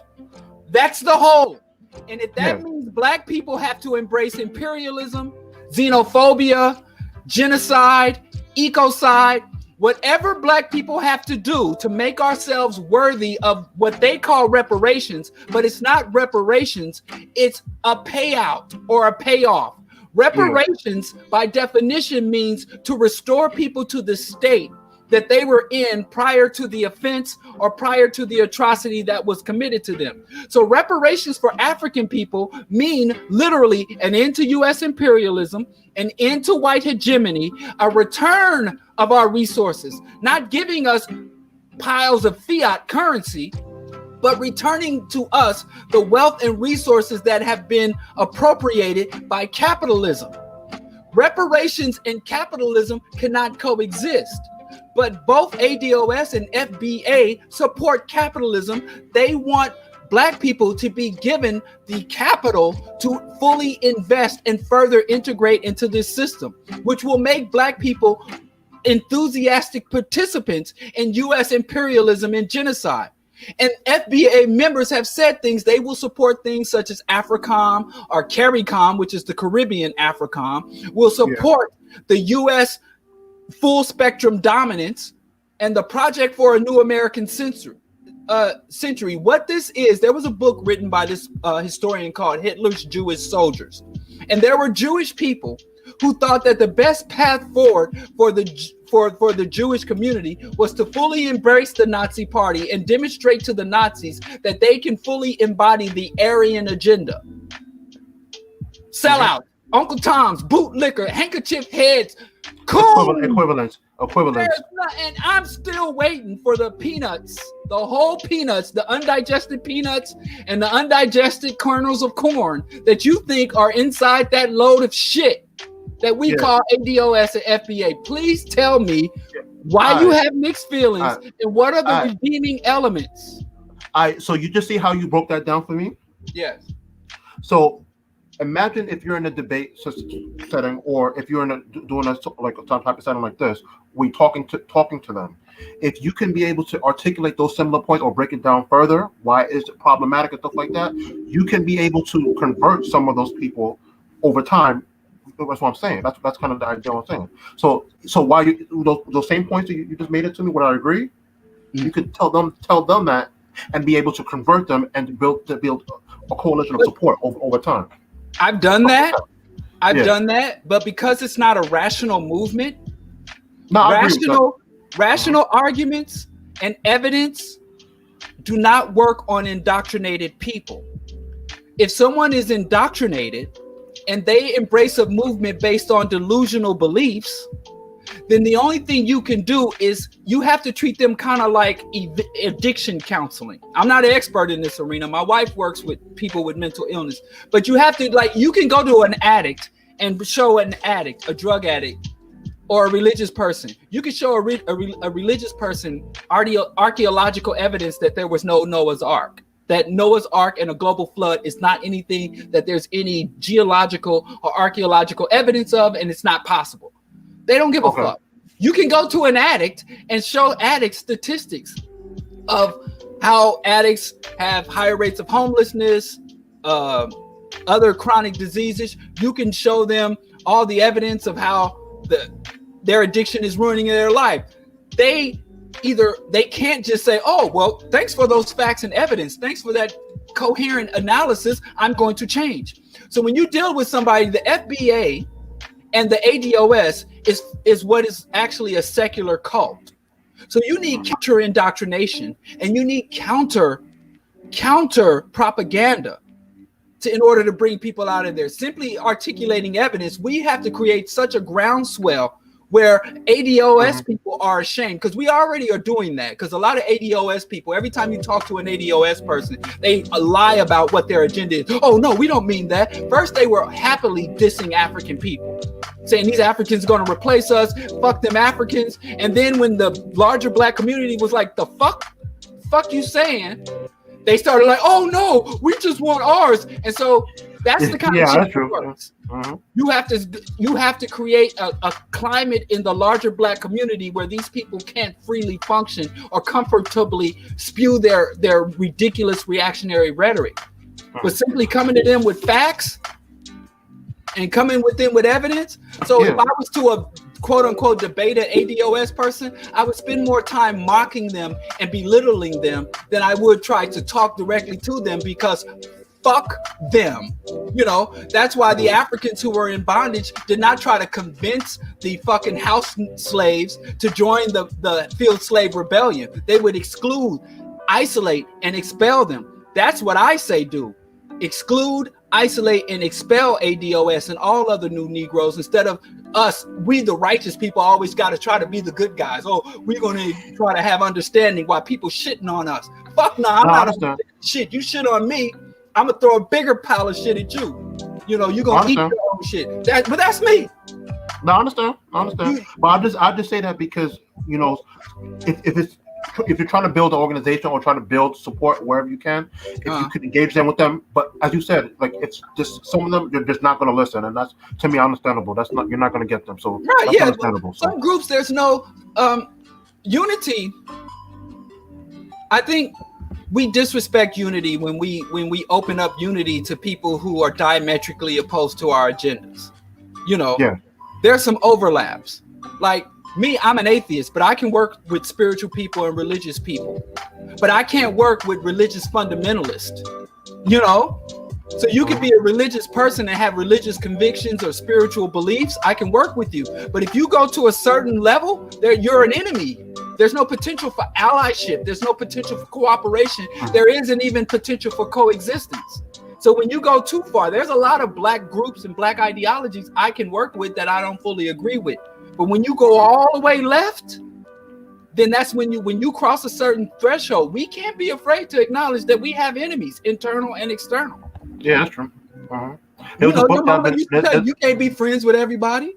That's the whole. And if that means Black people have to embrace imperialism, xenophobia, genocide, ecocide, whatever Black people have to do to make ourselves worthy of what they call reparations, but it's not reparations, it's a payout or a payoff. Reparations, by definition, means to restore people to the state that they were in prior to the offense or prior to the atrocity that was committed to them. So reparations for African people mean literally an end to U.S. imperialism, an end to white hegemony, a return of our resources, not giving us piles of fiat currency, but returning to us the wealth and resources that have been appropriated by capitalism. Reparations and capitalism cannot coexist. But both ADOS and FBA support capitalism. They want Black people to be given the capital to fully invest and further integrate into this system, which will make Black people enthusiastic participants in U.S. imperialism and genocide. And FBA members have said things. They will support things such as AFRICOM or CARICOM, which is the Caribbean AFRICOM, will support the U.S. full spectrum dominance and the Project for a New American Century. What this is, there was a book written by this historian called Hitler's Jewish Soldiers. And there were Jewish people who thought that the best path forward for the Jewish community was to fully embrace the Nazi party and demonstrate to the Nazis that they can fully embody the Aryan agenda. Sellout, Uncle Tom's, bootlicker, handkerchief heads, cool. Equivalence. And I'm still waiting for the peanuts, the whole peanuts, the undigested peanuts and the undigested kernels of corn that you think are inside that load of shit that we call ADOS and FBA. Please tell me why you have mixed feelings and what are the redeeming elements. So you just see how you broke that down for me? Yes. So imagine if you're in a debate setting, or if you're doing a some type of setting like this, we talking to them. If you can be able to articulate those similar points or break it down further, why is it problematic and stuff like that, you can be able to convert some of those people over time. That's what I'm saying. That's kind of the idea I'm saying. So why those same points that you just made it to me, would I agree? You could tell them that and be able to convert them and build a coalition of support over time. I've done that. Done that, but because it's not a rational movement, rational arguments and evidence do not work on indoctrinated people. If someone is indoctrinated and they embrace a movement based on delusional beliefs, then the only thing you can do is you have to treat them kind of like addiction counseling. I'm not an expert in this arena. My wife works with people with mental illness, but you have to, you can go to an addict and show an addict, a drug addict, or a religious person. You can show a religious person archaeological evidence that there was no Noah's Ark. That Noah's Ark and a global flood is not anything that there's any geological or archaeological evidence of, and it's not possible. They don't give a fuck. You can go to an addict and show addicts statistics of how addicts have higher rates of homelessness, other chronic diseases. You can show them all the evidence of how their addiction is ruining their life. They can't just say, oh, well, thanks for those facts and evidence. Thanks for that coherent analysis. I'm going to change. So when you deal with somebody, the FBA and the ADOS is what is actually a secular cult. So you need counter indoctrination and you need counter propaganda in order to bring people out of there. Simply articulating evidence, we have to create such a groundswell where ADOS people are ashamed, because we already are doing that. Because a lot of ADOS people, every time you talk to an ADOS person, they lie about what their agenda is. Oh no, we don't mean that. First, they were happily dissing African people, saying these Africans are going to replace us, fuck them Africans. And then when the larger black community was like, the fuck you saying? They started like, oh no, we just want ours. And so that's the kind of shit that works. You have to create a climate in the larger black community where these people can't freely function or comfortably spew their ridiculous reactionary rhetoric. But simply coming to them with facts and coming with them with evidence. So if I was to a quote unquote debate an ADOS person, I would spend more time mocking them and belittling them than I would try to talk directly to them, because fuck them. You know, that's why the Africans who were in bondage did not try to convince the fucking house slaves to join the field slave rebellion. They would exclude, isolate, and expel them. That's what I say do. Exclude, isolate, and expel ADOS and all other new Negroes, instead of us, we the righteous people, always got to try to be the good guys. Oh, we're going to try to have understanding while people shitting on us. Fuck nah, I'm not on shit. You shit on me, I'm going to throw a bigger pile of shit at you. You know, you're going to eat your own shit. But that's me. No, I understand. But I just say that because, you know, if you're trying to build an organization or trying to build support wherever you can, if you could engage them with them, but as you said, like, it's just some of them, you're just not going to listen, and that's, to me, understandable. That's not, you're not going to get them, so that's understandable. Some groups, there's no unity. I think we disrespect unity when we open up unity to people who are diametrically opposed to our agendas. You know, there's some overlaps. Like me, I'm an atheist, but I can work with spiritual people and religious people. But I can't work with religious fundamentalists, you know? So you can be a religious person and have religious convictions or spiritual beliefs. I can work with you. But if you go to a certain level, you're an enemy. There's no potential for allyship. There's no potential for cooperation. There isn't even potential for coexistence. So when you go too far, there's a lot of black groups and black ideologies I can work with that I don't fully agree with. But when you go all the way left, then that's when you cross a certain threshold. We can't be afraid to acknowledge that we have enemies, internal and external. Yeah, that's true. You can't be friends with everybody.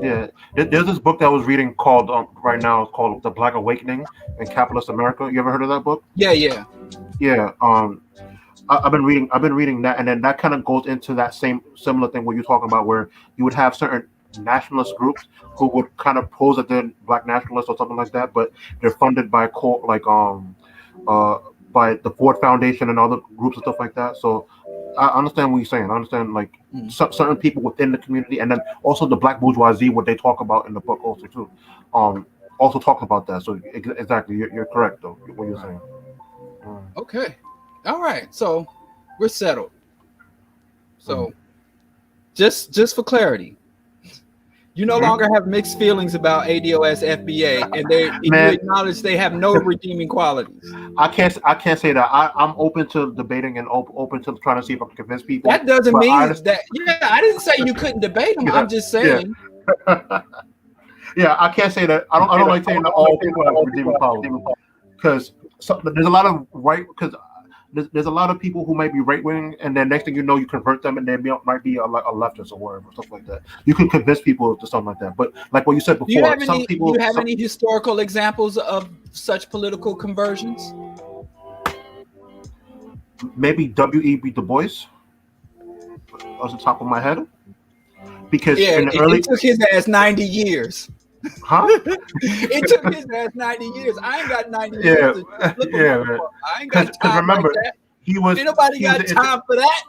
Yeah, there's this book that I was reading called right now. It's called The Black Awakening in Capitalist America. You ever heard of that book? Yeah. I've been reading that, and then that kind of goes into that similar thing where you're talking about, where you would have certain nationalist groups who would kind of pose that they're black nationalists or something like that, but they're funded by by the Ford Foundation and other groups and stuff like that. So I understand what you're saying. I understand, like, certain people within the community, and then also the black bourgeoisie, what they talk about in the book also too. Also talk about that. So exactly, you're correct though what you're saying. Okay, all right. So we're settled. So just for clarity, you no longer have mixed feelings about ADOS FBA, and you acknowledge they have no redeeming qualities. I can't say that. I'm open to debating and open to trying to see if I can convince people. That doesn't mean that. Yeah, I didn't say you couldn't debate them. I'm just saying. Yeah, I can't say that. I don't like saying that all people have redeeming qualities, because there's a lot of there's a lot of people who might be right wing, and then next thing you know, you convert them, and they might be a leftist or whatever, stuff like that. You can convince people to something like that. But like what you said before, do you have any historical examples of such political conversions? Maybe W.E.B. Du Bois, off the top of my head, because it took his ass 90 years. Huh? It took his ass 90 years. I ain't got 90 years to flip man. I ain't got time. Remember, like that. Ain't nobody got time for that.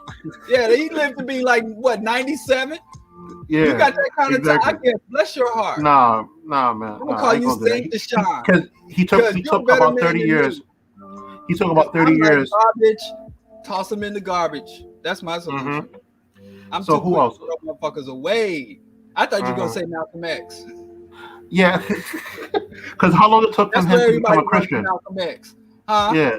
Yeah, he lived to be like, what, 97? Yeah, you got that kind of time. I guess, bless your heart. Nah, man. I'm gonna call you Saint Deshawn. Because he took about 30 years. He took about 30 years. Garbage, toss him in the garbage. That's my solution. I'm so too who else? Throw motherfuckers away. I thought you were gonna say Malcolm X. Yeah, because how long it took him to become a Christian? Malcolm X. Huh? Yeah,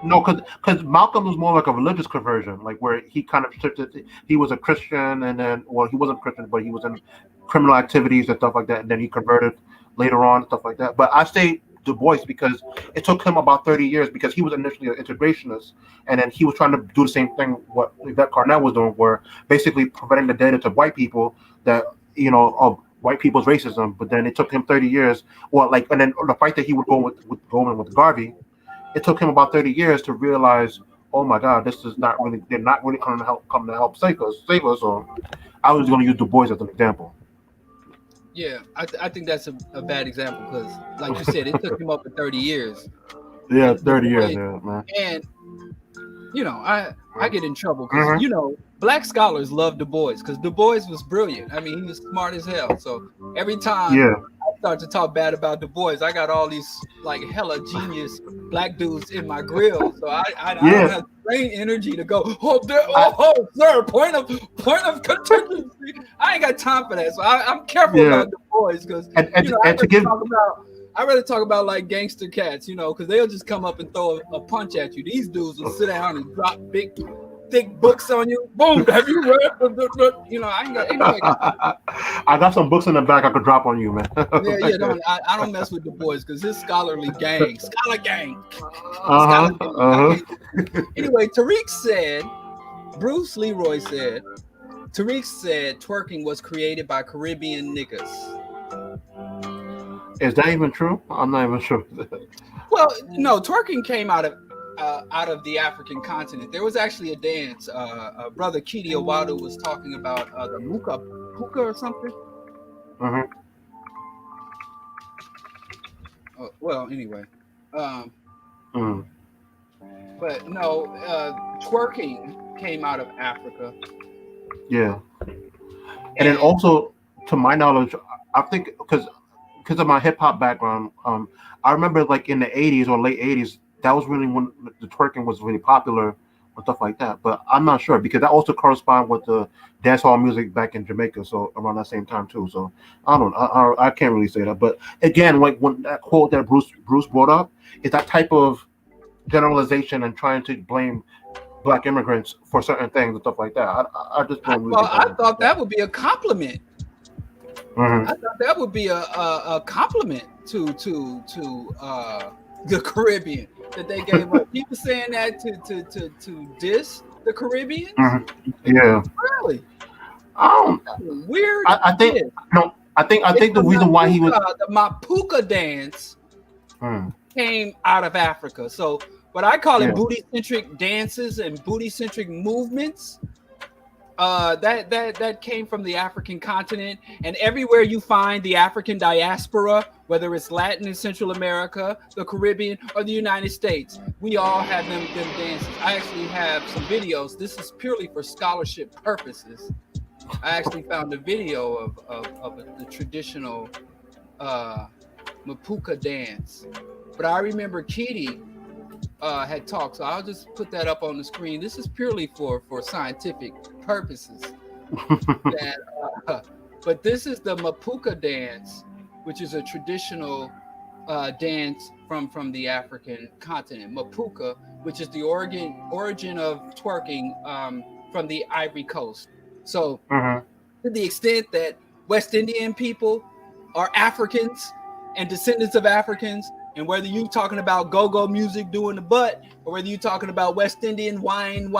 No, because Malcolm was more like a religious conversion, like where he kind of shifted. He was a Christian, and then well, he wasn't Christian, but he was in criminal activities and stuff like that, and then he converted later on and stuff like that. But I say Du Bois because it took him about 30 years because he was initially an integrationist, and then he was trying to do the same thing what Yvette Carnell was doing, where basically providing the data to white people that of white people's racism. But then it took him 30 years, well, like, and then the fight that he would go with going with Garvey. It took him about 30 years to realize, oh my God, this is not really, they're not really come to help save us. So I was going to use Du Bois as an example. Yeah, I think that's a bad example because, like you said, it took him over 30 years. Yeah, 30 years, yeah, man. And I get in trouble because black scholars love Du Bois because Du Bois was brilliant. I mean, he was smart as hell. So every time I start to talk bad about Du Bois, I got all these like hella genius black dudes in my grill. So I don't have brain energy to go, sir, point of contingency. I ain't got time for that. So I'm careful about Du Bois because I'd rather talk about like gangster cats, because they'll just come up and throw a punch at you. These dudes will sit down and drop big, thick books on you. Boom, have you read? I got some books in the back I could drop on you, man. I don't mess with Du Bois because his scholar gang. Anyway, Bruce Leroy said twerking was created by Caribbean niggas. Is that even true? I'm not even sure. Well, no, twerking came out of the African continent. There was actually a dance. Brother Kidi Owadu was talking about the puka or something. Mm-hmm. Well, anyway. But no, twerking came out of Africa. Yeah. And then also, to my knowledge, I think because of my hip hop background, I remember like in the 80s or late 80s, that was really when the twerking was really popular and stuff like that. But I'm not sure because that also corresponds with the dancehall music back in Jamaica, so around that same time too. So I don't know. I can't really say that. But again, like when that quote that Bruce brought up is that type of generalization and trying to blame black immigrants for certain things and stuff like that. I just don't really. I thought that would be a compliment. Mm-hmm. I thought that would be a compliment to the Caribbean that they gave up. People saying that to diss the Caribbean. Mm-hmm. Yeah. Really? Weird. I think no. I think the reason why he was the Mapuka dance came out of Africa. So what I call it booty-centric dances and booty-centric movements. That came from the African continent, and everywhere you find the African diaspora, whether it's Latin and Central America, the Caribbean, or the United States, we all have them dances. I actually have some videos. This is purely for scholarship purposes. I actually found a video of the traditional Mapuka dance, but I remember Kidi had talked, so I'll just put that up on the screen. This is purely for scientific purposes. But this is the Mapuka dance, which is a traditional dance from the African continent. Mapuka, which is the origin of twerking from the Ivory Coast. So to the extent that West Indian people are Africans and descendants of Africans, and whether you're talking about go-go music doing the butt, or whether you're talking about West Indian wine,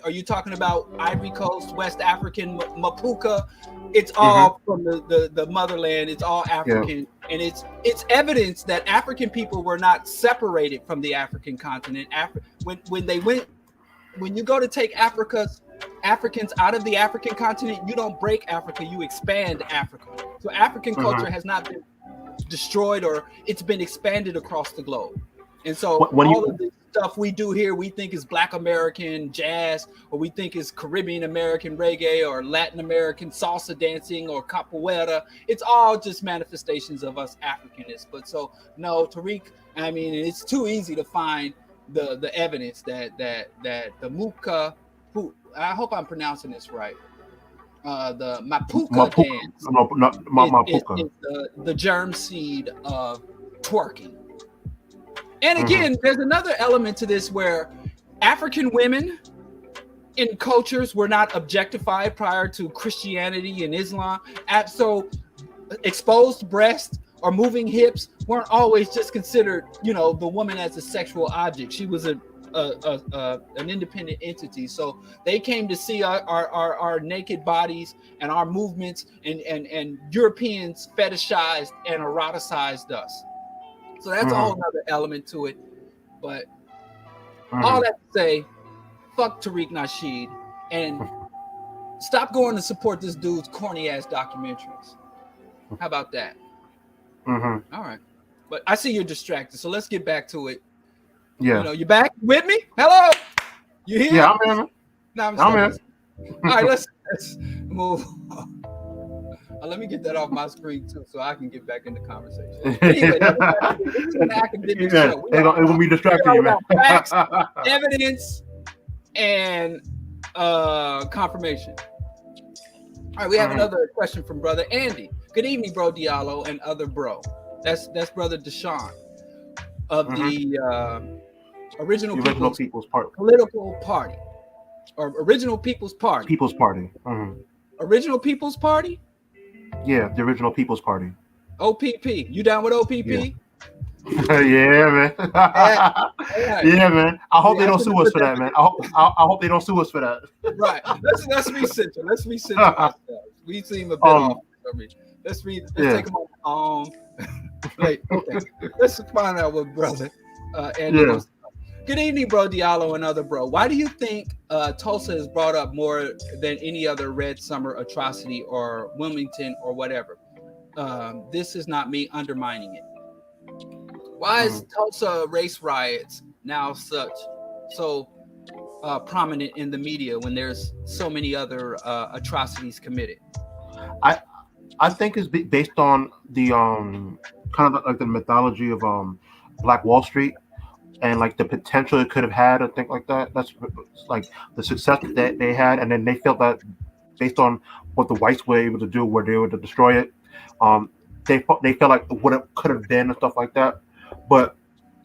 or you're talking about Ivory Coast, West African Mapuka, it's all from the motherland. It's all African, and it's evidence that African people were not separated from the African continent. When you go to take Africans out of the African continent, you don't break Africa, you expand Africa. So African culture has not been destroyed, or it's been expanded across the globe. And so all of the stuff we do here, we think is Black American jazz, or we think is Caribbean American reggae, or Latin American salsa dancing, or capoeira. It's all just manifestations of us Africanists. But so no, Tariq, I mean, it's too easy to find the evidence that the Muka, I hope I'm pronouncing this right. The Mapuka dance is the germ seed of twerking. And again, there's another element to this where African women in cultures were not objectified prior to Christianity and Islam. So exposed breasts or moving hips weren't always just considered, the woman as a sexual object. She was an independent entity. So they came to see our naked bodies and our movements, and Europeans fetishized and eroticized us. So that's a whole other element to it. But all that to say, fuck Tariq Nasheed and stop going to support this dude's corny ass documentaries. How about that? All right. But I see you're distracted, so let's get back to it. Yeah. You back with me? Hello? You here? Yeah, I'm in. No, I'm in. All right, let's move on. Let me get that off my screen too, so I can get back in the conversation. Anyway, this is an academic show. It will be distracting you, man. Facts, evidence, and confirmation. All right, we have another question from Brother Andy. Good evening, BroDiallo and other bro. That's Brother Deshawn of the Original People's Party. Political Party. Or Original People's Party. People's Party. Original People's Party? Yeah, the Original People's Party. OPP. You down with OPP? Yeah, yeah, man. Yeah, man. I hope they don't sue us for that, man. I hope they don't sue us for that. Right. Let's recenter. Let's recenter ourselves. We seem a bit off. Let's take them on. Okay. Let's find out what Brother Andy was. Good evening, BroDiallo and other bro. Why do you think Tulsa is brought up more than any other Red Summer atrocity or Wilmington or whatever? This is not me undermining it. Why is Tulsa race riots now so prominent in the media when there's so many other atrocities committed? I think it's based on the kind of like the mythology of Black Wall Street and like the potential it could have had, and things like that. That's like the success that they had, and then they felt that based on what the whites were able to do, where they were able to destroy it, they felt like what it could have been and stuff like that. But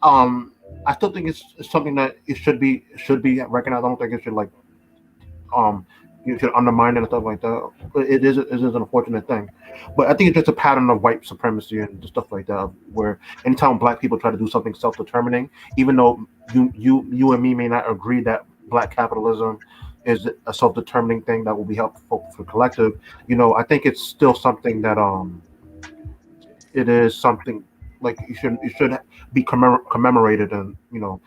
I still think it's something that it should be recognized. I don't think it should you should undermine it and stuff like that. It is an unfortunate thing, but I think it's just a pattern of white supremacy and stuff like that. Where anytime Black people try to do something self-determining, even though you and me may not agree that Black capitalism is a self-determining thing that will be helpful for collective, I think it's still something that it is something like it should be commemorated, and it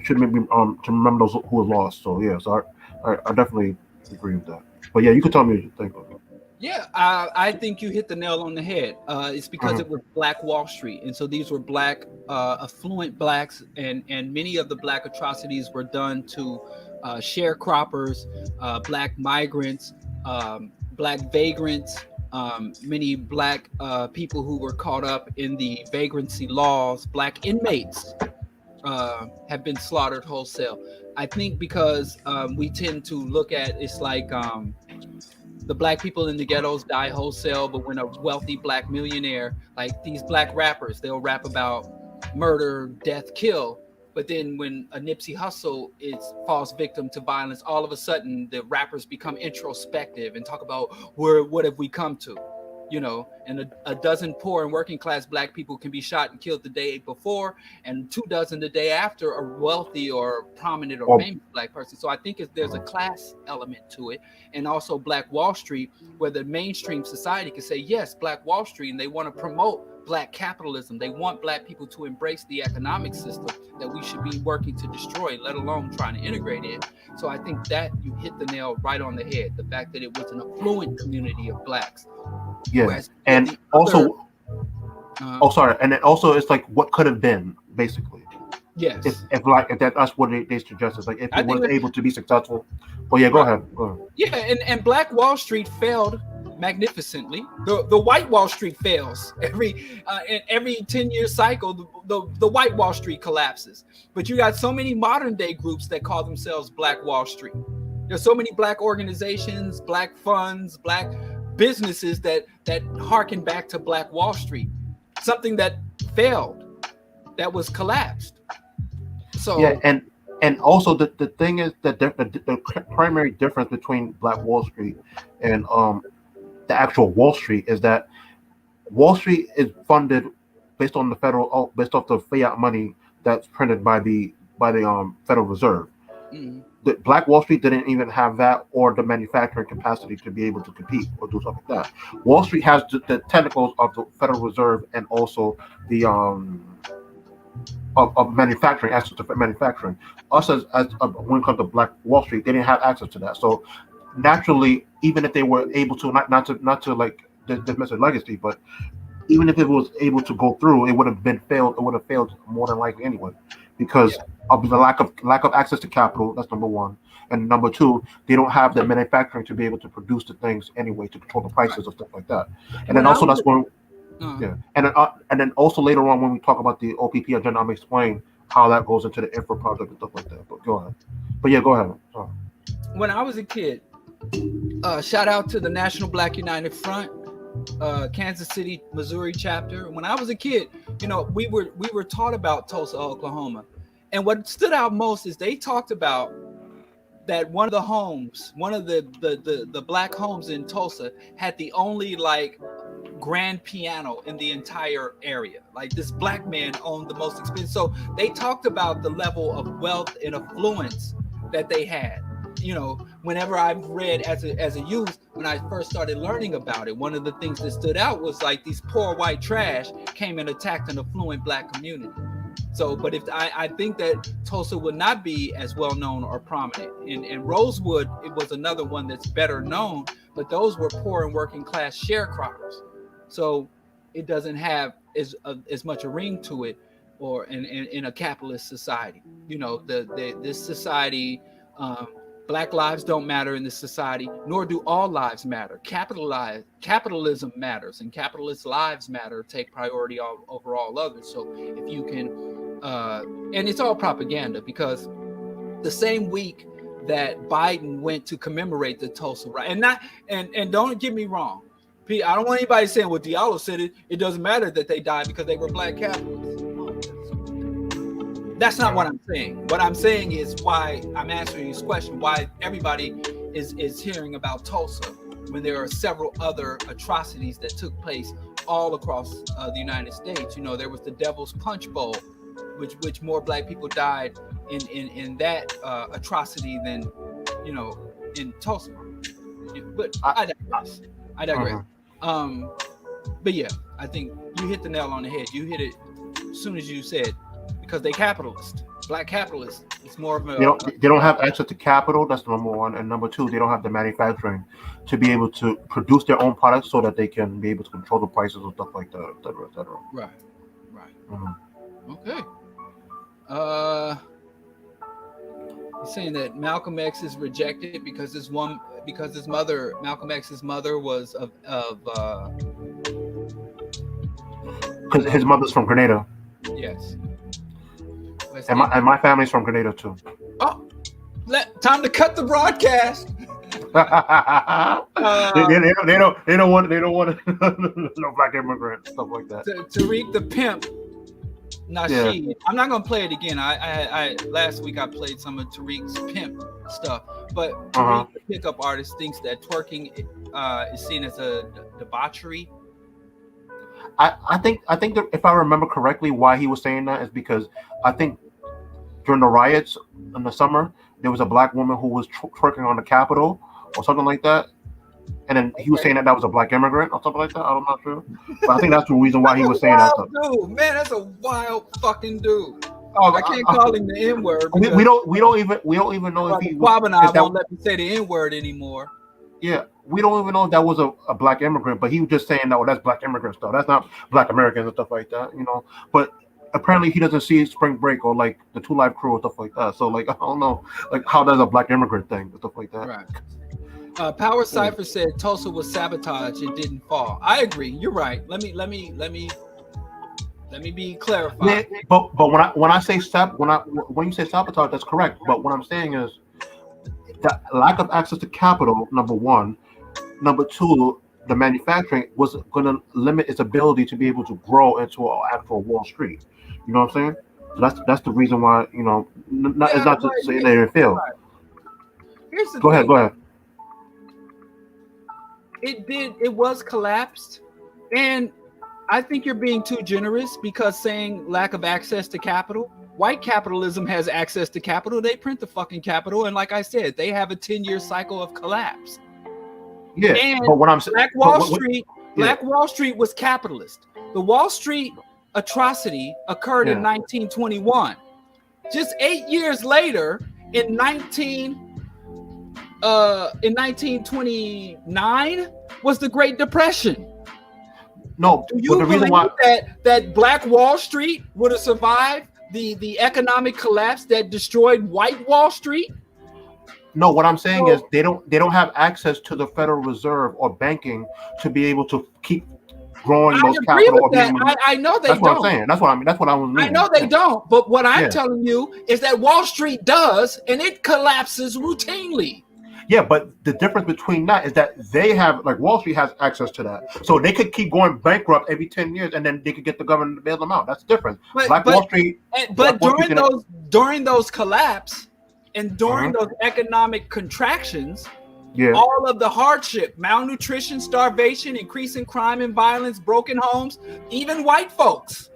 should be to remember those who have lost. So yeah, so I definitely agree with that. But yeah, you can tell me what you think of it. Yeah, I think you hit the nail on the head. It's because it was Black Wall Street, and so these were Black, affluent Blacks, and many of the Black atrocities were done to sharecroppers, Black migrants, Black vagrants, many Black people who were caught up in the vagrancy laws. Black inmates have been slaughtered wholesale. I think because we tend to look at it's like the Black people in the ghettos die wholesale, but when a wealthy Black millionaire, like these Black rappers, they'll rap about murder, death, kill. But then when a Nipsey Hussle falls victim to violence, all of a sudden the rappers become introspective and talk about what have we come to? And a dozen poor and working class Black people can be shot and killed the day before, and 24 the day after a wealthy or prominent or famous Black person. So I think there's a class element to it, and also Black Wall Street, where the mainstream society can say, yes, Black Wall Street, and they want to promote Black capitalism. They want Black people to embrace the economic system that we should be working to destroy, let alone trying to integrate in. So I think that you hit the nail right on the head, the fact that it was an affluent community of Blacks. Yeah, and also, and then also it's like what could have been, basically. Yes. If that's what they suggested, like if it was able to be successful. Well, yeah, go ahead. Yeah, and Black Wall Street failed magnificently. The White Wall Street fails in every 10-year cycle. The White Wall Street collapses. But you got so many modern day groups that call themselves Black Wall Street. There's so many Black organizations, Black funds, Black businesses that harken back to Black Wall Street, something that failed. that was collapsed. So yeah, and also the thing is that the primary difference between Black Wall Street and the actual Wall Street is that Wall Street is funded based on the based off the fiat money that's printed by the Federal Reserve. The Black Wall Street didn't even have that or the manufacturing capacity to be able to compete or do something like that. Wall Street has the tentacles of the Federal Reserve and also the of manufacturing, access to manufacturing. Us as when it comes to Black Wall Street, they didn't have access to that. So naturally, even if they were able to not to like dismiss their legacy, but even if it was able to go through, it would have been failed. It would have failed more than likely anyway, because of the lack of access to capital. That's number one, and number two, they don't have the manufacturing to be able to produce the things anyway to control the prices or stuff like that. And then also that's when, yeah, and then also later on when we talk about the OPP agenda, I'm explain how that goes into the infra project and stuff like that. But go ahead. But yeah, go ahead. Sorry. When I was a kid, shout out to the National Black United Front. Kansas City, Missouri chapter. When I was a kid, we were taught about Tulsa, Oklahoma, and what stood out most is they talked about that one of the Black homes in Tulsa had the only like grand piano in the entire area. Like this Black man owned the most expensive. So they talked about the level of wealth and affluence that they had. Whenever I've read as a youth, when I first started learning about it, one of the things that stood out was like these poor white trash came and attacked an affluent Black community. So, but if I think that Tulsa would not be as well known or prominent, and Rosewood, it was another one that's better known, but those were poor and working class sharecroppers. So it doesn't have as much a ring to it, or in a capitalist society. This society. Black lives don't matter in this society, nor do all lives matter. Capitalism matters, and capitalist lives matter, take priority over all others. So if you can, and it's all propaganda, because the same week that Biden went to commemorate the Tulsa riot, and don't get me wrong, I don't want anybody saying, well, Diallo said it doesn't matter that they died because they were Black capitalists. That's not what I'm saying. What I'm saying is why I'm answering this question, why everybody is hearing about Tulsa when there are several other atrocities that took place all across the United States. There was the Devil's Punch Bowl, which more Black people died in that atrocity than, in Tulsa. But I digress. But yeah, I think you hit the nail on the head. You hit it as soon as you said, because they capitalist, Black capitalists. It's more of a they don't have access to capital. That's number one, and number two, they don't have the manufacturing to be able to produce their own products so that they can be able to control the prices and stuff like that, et cetera, et cetera. Right. Mm-hmm. Okay. He's saying that Malcolm X is rejected because Malcolm X's mother was because his mother's from Grenada. Yes. And my family's from Grenada too. Oh, time to cut the broadcast. They don't want no Black immigrants, stuff like that. Tariq the Pimp, Nasheed. Yeah. I'm not gonna play it again. I last week I played some of Tariq's Pimp stuff, but Tariq, the pickup artist, thinks that twerking is seen as a debauchery. I think that if I remember correctly, why he was saying that is because I think during the riots in the summer, there was a Black woman who was twerking on the Capitol or something like that, and then he was saying that was a Black immigrant or something like that. I'm not sure, but I think that's the reason why he was saying that. Dude, man, that's a wild fucking dude. Oh, I can't call him the N-word. We don't even know if he won't let me say the N-word anymore. Yeah, we don't even know if that was a Black immigrant, but he was just saying that, well, that's Black immigrant stuff. That's not Black Americans and stuff like that, But apparently he doesn't see Spring Break or like the 2 Live Crew or stuff like that. So like, I don't know, like how does a Black immigrant thing and stuff like that. Right. Power Cipher said Tulsa was sabotaged and didn't fall. I agree. You're right. Let me be clarified. Yeah, but when you say sabotage, that's correct. But what I'm saying is, the lack of access to capital, number one. Number two, the manufacturing was going to limit its ability to be able to grow into an actual Wall Street. You know what I'm saying? So that's the reason why, you know, it's not to say they didn't fail. Here's the Go thing. ahead. It was collapsed, and I think you're being too generous because saying lack of access to capital. White capitalism has access to capital. They print the fucking capital, and like I said, they have a 10-year cycle of collapse. Yeah, and but what I'm saying, Black Wall Street was capitalist. The Wall Street atrocity occurred in 1921. Just 8 years later, in 1929, was the Great Depression. No, do you believe that Black Wall Street would have survived the economic collapse that destroyed White Wall Street? No, what I'm saying is they don't have access to the Federal Reserve or banking to be able to keep growing those capital. I know they don't. That's what I'm saying. That's what I mean. That's what I was meaning. I know they don't. But what I'm telling you is that Wall Street does, and it collapses routinely. Yeah, but the difference between that is that they have, like, Wall Street has access to that, so they could keep going bankrupt every 10 years, and then they could get the government to bail them out. That's different. Wall Street. But during those collapse and during those economic contractions, all of the hardship, malnutrition, starvation, increasing crime and violence, broken homes, even white folks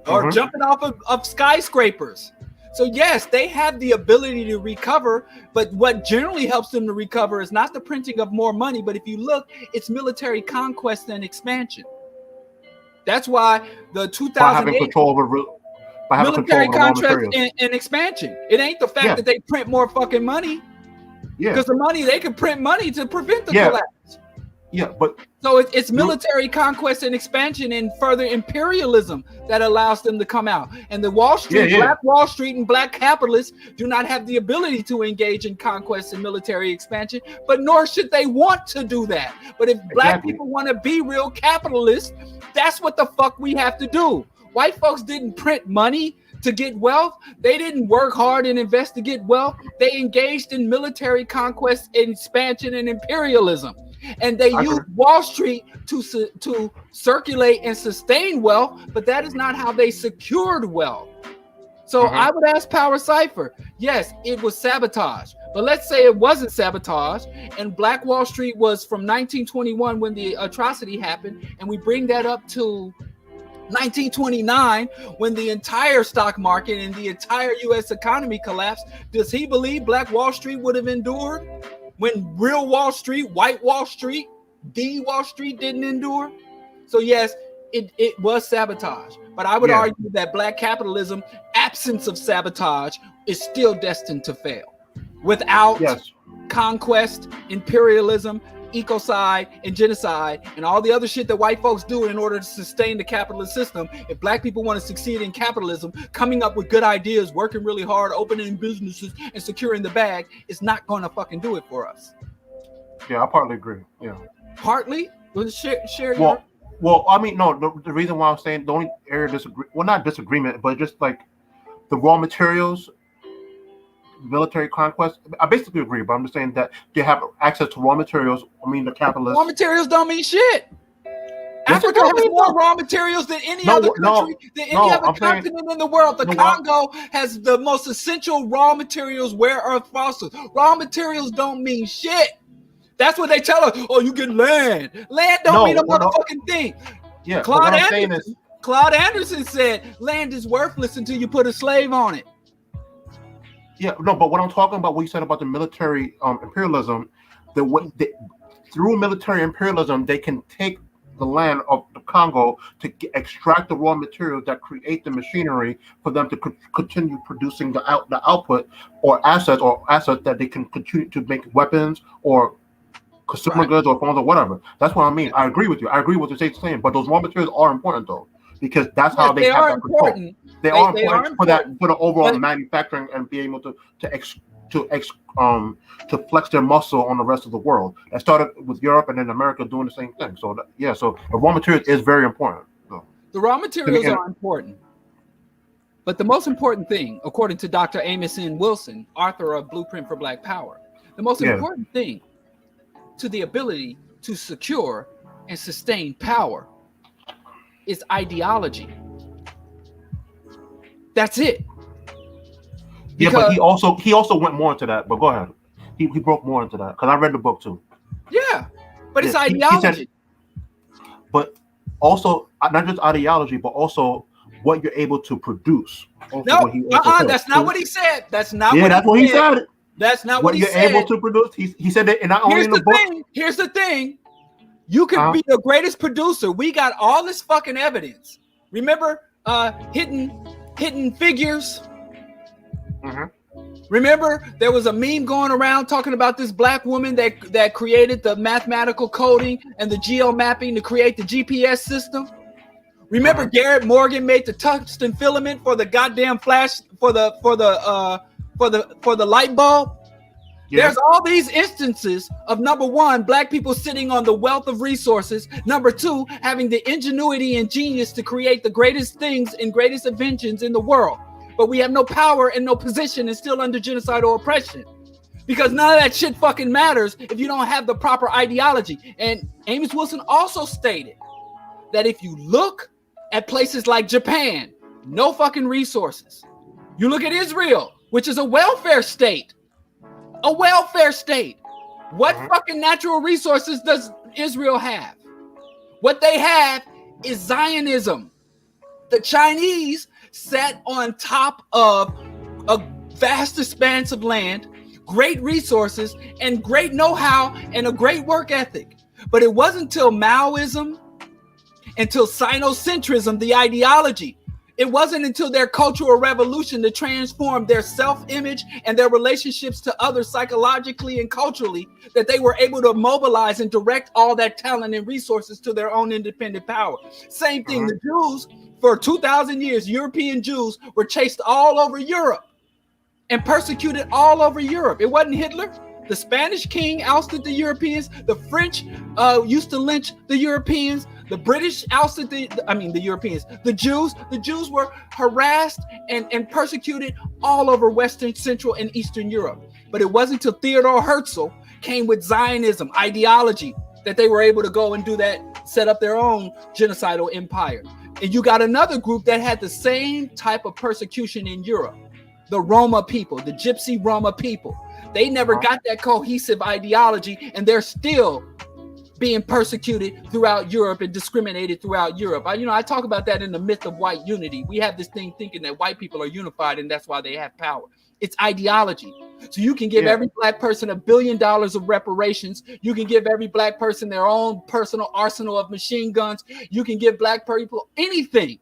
are jumping off of skyscrapers. So yes, they have the ability to recover, but what generally helps them to recover is not the printing of more money, but if you look, it's military conquest and expansion. That's why the 2008 military conquest and expansion. It ain't the fact that they print more fucking money. Yeah, because the money, they can print money to prevent the collapse. Yeah, but so it's military conquest and expansion and further imperialism that allows them to come out. And the Wall Street, Black Wall Street and black capitalists do not have the ability to engage in conquest and military expansion, but nor should they want to do that. But if black people want to be real capitalists, that's what the fuck we have to do. White folks didn't print money to get wealth. They didn't work hard and invest to get wealth. They engaged in military conquest, expansion, and imperialism. And they use Wall Street to circulate and sustain wealth, but that is not how they secured wealth. So I would ask Power Cipher, yes, it was sabotage, but let's say it wasn't sabotage, and Black Wall Street was from 1921 when the atrocity happened, and we bring that up to 1929 when the entire stock market and the entire U.S. economy collapsed. Does he believe Black Wall Street would have endured? When real Wall Street, white Wall Street, the Wall Street didn't endure? So yes, it was sabotage. But I would argue that black capitalism, absence of sabotage, is still destined to fail. Without conquest, imperialism, ecocide, and genocide, and all the other shit that white folks do in order to sustain the capitalist system, if black people want to succeed in capitalism, coming up with good ideas, working really hard, opening businesses, and securing the bag, is not going to fucking do it for us. Yeah, I partly agree. Yeah. Partly? Well, share your... Well, I mean, no, the reason why I'm saying the only area not disagreement, but just like the raw materials, military conquest, I basically agree, but I'm just saying that they have access to raw materials. I mean, the capitalists. Raw materials don't mean shit. Africa has more raw materials than any other country, than any other continent in the world. The Congo has the most essential raw materials, rare earth fossils. Raw materials don't mean shit. That's what they tell us. Oh, you get land. Land don't mean a motherfucking thing. Yeah, Claude Anderson said land is worthless until you put a slave on it. Yeah, no, but what I'm talking about, what you said about the military imperialism, through military imperialism, they can take the land of the Congo to extract the raw materials that create the machinery for them to continue producing the output or assets that they can continue to make weapons or consumer goods or phones or whatever. That's what I mean. I agree with you. I agree with what you're saying, but those raw materials are important though, because that's how they have that control. They are important for the overall manufacturing and be able to flex their muscle on the rest of the world. That started with Europe and then America doing the same thing. So so the raw materials is very important. So. The raw materials are important, but the most important thing, according to Dr. Amos N. Wilson, author of Blueprint for Black Power, the most important thing to the ability to secure and sustain power is ideology. That's it. Yeah, but he also went more into that. But go ahead. He broke more into that because I read the book too. Yeah, but it's Yeah, ideology. he said, but also not just ideology, but also what you're able to produce. No, that's not what he said. That's not what that's what he said. That's not what he said. What you're able to produce. He said that, and not only in the book. Here's the thing. You could be the greatest producer. We got all this fucking evidence. Remember, hidden figures. Mm-hmm. Remember, there was a meme going around talking about this black woman that created the mathematical coding and the geo mapping to create the GPS system. Remember, Garrett Morgan made the tungsten filament for the goddamn flash for the light bulb. Yeah. There's all these instances of, number one, black people sitting on the wealth of resources. Number two, having the ingenuity and genius to create the greatest things and greatest inventions in the world. But we have no power and no position and still under genocidal oppression. Because none of that shit fucking matters if you don't have the proper ideology. And Amos Wilson also stated that if you look at places like Japan, no fucking resources. You look at Israel, which is a welfare state. A welfare state. What fucking natural resources does Israel have? What they have is Zionism. The Chinese sat on top of a vast expanse of land, great resources, and great know-how, and a great work ethic. But it wasn't until Maoism, until Sinocentrism, the ideology, it wasn't until their cultural revolution to transform their self-image and their relationships to others psychologically and culturally that they were able to mobilize and direct all that talent and resources to their own independent power. Same thing, the Jews, for 2,000 years, European Jews were chased all over Europe and persecuted all over Europe. It wasn't Hitler. The Spanish king ousted the Europeans. The French used to lynch the Europeans. The British ousted the Europeans. The Jews were harassed and persecuted all over Western, Central, and Eastern Europe. But it wasn't until Theodor Herzl came with Zionism ideology that they were able to go and do that, set up their own genocidal empire. And you got another group that had the same type of persecution in Europe. The Roma people, the Gypsy Roma people. They never got that cohesive ideology, and they're still being persecuted throughout Europe and discriminated throughout Europe. I talk about that in the myth of white unity. We have this thing thinking that white people are unified and that's why they have power. It's ideology. So you can give every black person $1 billion of reparations. You can give every black person their own personal arsenal of machine guns. You can give black people anything.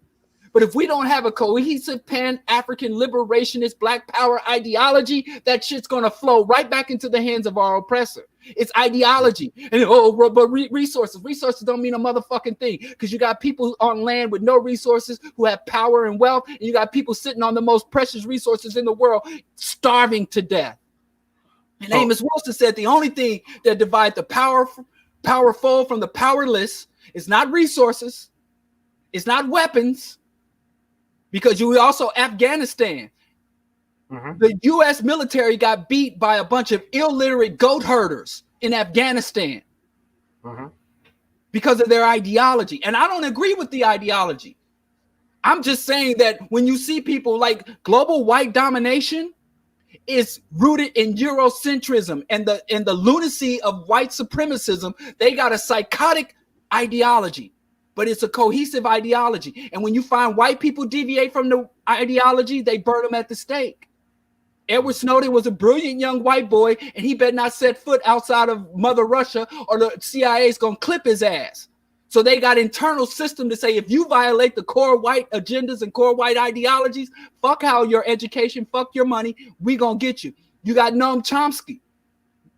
But if we don't have a cohesive pan-African liberationist black power ideology, that shit's going to flow right back into the hands of our oppressor. It's ideology. And but resources don't mean a motherfucking thing, because you got people on land with no resources who have power and wealth, and you got people sitting on the most precious resources in the world starving to death. And Amos Wilson said the only thing that divides the powerful from the powerless is not resources, it's not weapons, because you also Afghanistan. The U.S. military got beat by a bunch of illiterate goat herders in Afghanistan because of their ideology. And I don't agree with the ideology. I'm just saying that when you see people like global white domination is rooted in Eurocentrism and the lunacy of white supremacism, they got a psychotic ideology. But it's a cohesive ideology. And when you find white people deviate from the ideology, they burn them at the stake. Edward Snowden was a brilliant young white boy, and he better not set foot outside of Mother Russia or the CIA is going to clip his ass. So they got internal system to say, if you violate the core white agendas and core white ideologies, fuck how your education, fuck your money, we going to get you. You got Noam Chomsky,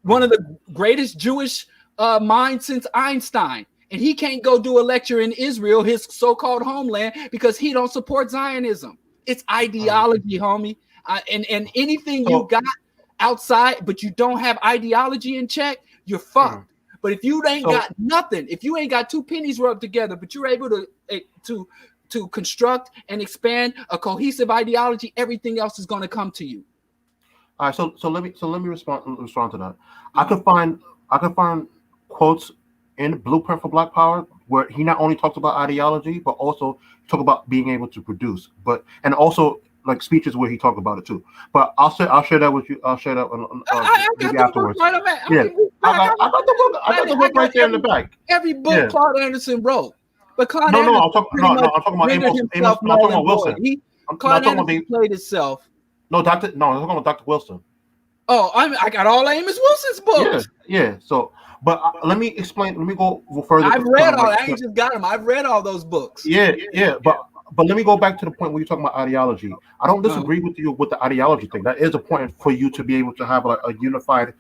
one of the greatest Jewish minds since Einstein. And he can't go do a lecture in Israel, his so-called homeland, because he don't support Zionism. It's ideology, homie. And anything you got outside, but you don't have ideology in check, you're fucked. But if you ain't got nothing, if you ain't got two pennies rubbed together, but you're able to construct and expand a cohesive ideology, everything else is going to come to you. All right. So let me respond to that. I could find quotes in Blueprint for Black Power, where he not only talks about ideology, but also talk about being able to produce, and also like speeches where he talked about it too. But I'll share that with you. I'll share that I got maybe the book afterwards. right on that. Yeah, I got the book. I got the book right there in the back. Every book Yeah. Claude Anderson wrote, but Claude No, Anderson I'm talking. No, I'm talking about rendered Amos. himself No, I'm talking null about and Wilson. void. I'm Claude talking Anderson about played himself. I'm talking about Dr. Wilson. Oh, I got all Amos Wilson's books. Yeah. So, but let me explain. Let me go further. I've read all. I ain't just got them. I've read all those books. Yeah. But let me go back to the point where you're talking about ideology. I don't disagree with you with the ideology thing. That is a point for you to be able to have a unified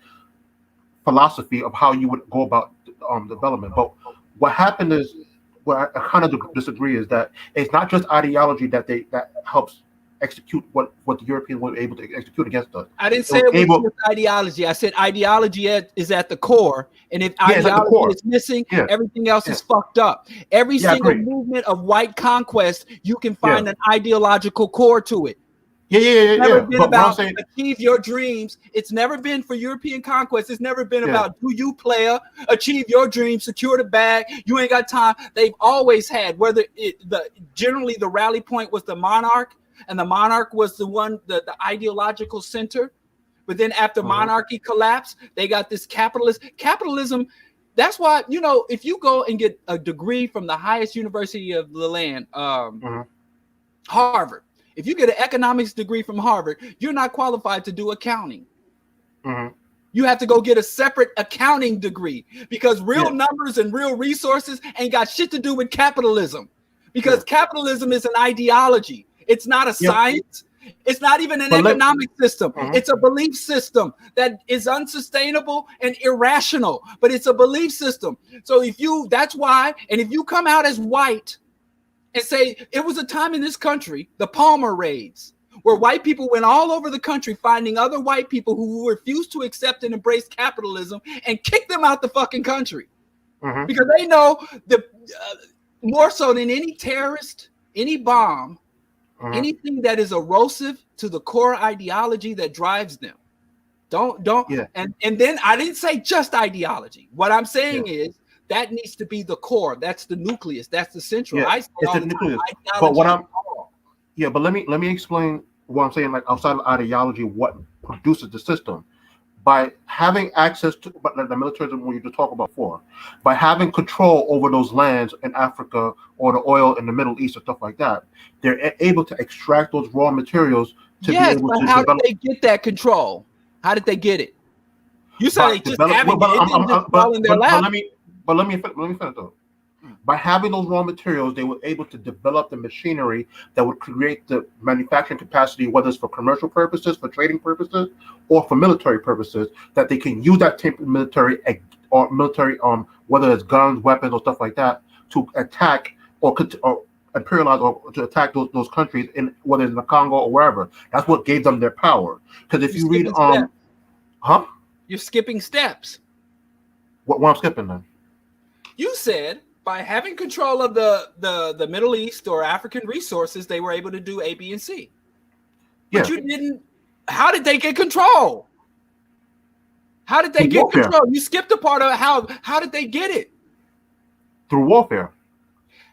philosophy of how you would go about development. But what happened is, where I kind of disagree, is that it's not just ideology that helps execute what the Europeans were able to execute against us. I didn't say it was just ideology. I said ideology is at the core, and if ideology is missing, everything else is fucked up. Every single movement of white conquest, you can find an ideological core to it. It's never been about achieve your dreams. It's never been for European conquest. It's never been about do you player achieve your dreams, secure the bag. You ain't got time. They've always had generally the rally point was the monarch. And the monarch was the ideological center. But then after monarchy collapsed, they got this capitalism. That's why, if you go and get a degree from the highest university of the land, Harvard, if you get an economics degree from Harvard, you're not qualified to do accounting. You have to go get a separate accounting degree because real numbers and real resources ain't got shit to do with capitalism, because capitalism is an ideology. It's not a science. It's not even an economic system. It's a belief system that is unsustainable and irrational, but it's a belief system. So that's why, and if you come out as white and say, it was a time in this country, the Palmer raids, where white people went all over the country finding other white people who refused to accept and embrace capitalism and kick them out the fucking country. Because they know more so than any terrorist, any bomb, anything that is erosive to the core ideology that drives them. And then I didn't say just ideology. What I'm saying is that needs to be the core. That's the nucleus. That's the central. I say it's the nucleus. But but let me explain what I'm saying. Like outside of ideology, what produces the system? By having access to the militarism we used to talk about before, by having control over those lands in Africa or the oil in the Middle East or stuff like that, they're able to extract those raw materials to be able to how develop. Did they get that control? How did they get it? You said they just having it. It didn't just fall in their lap. Let me finish though. By having those raw materials, they were able to develop the machinery that would create the manufacturing capacity, whether it's for commercial purposes, for trading purposes, or for military purposes, that they can use that type of military, whether it's guns, weapons, or stuff like that, to attack or imperialize or to attack those countries, whether it's in the Congo or wherever. That's what gave them their power. Because if you read, you're skipping steps. What I'm skipping then? You said by having control of the Middle East or African resources, they were able to do A, B, and C. But you didn't. How did they get control? How did they get control? You skipped a part of how did they get it? Through warfare.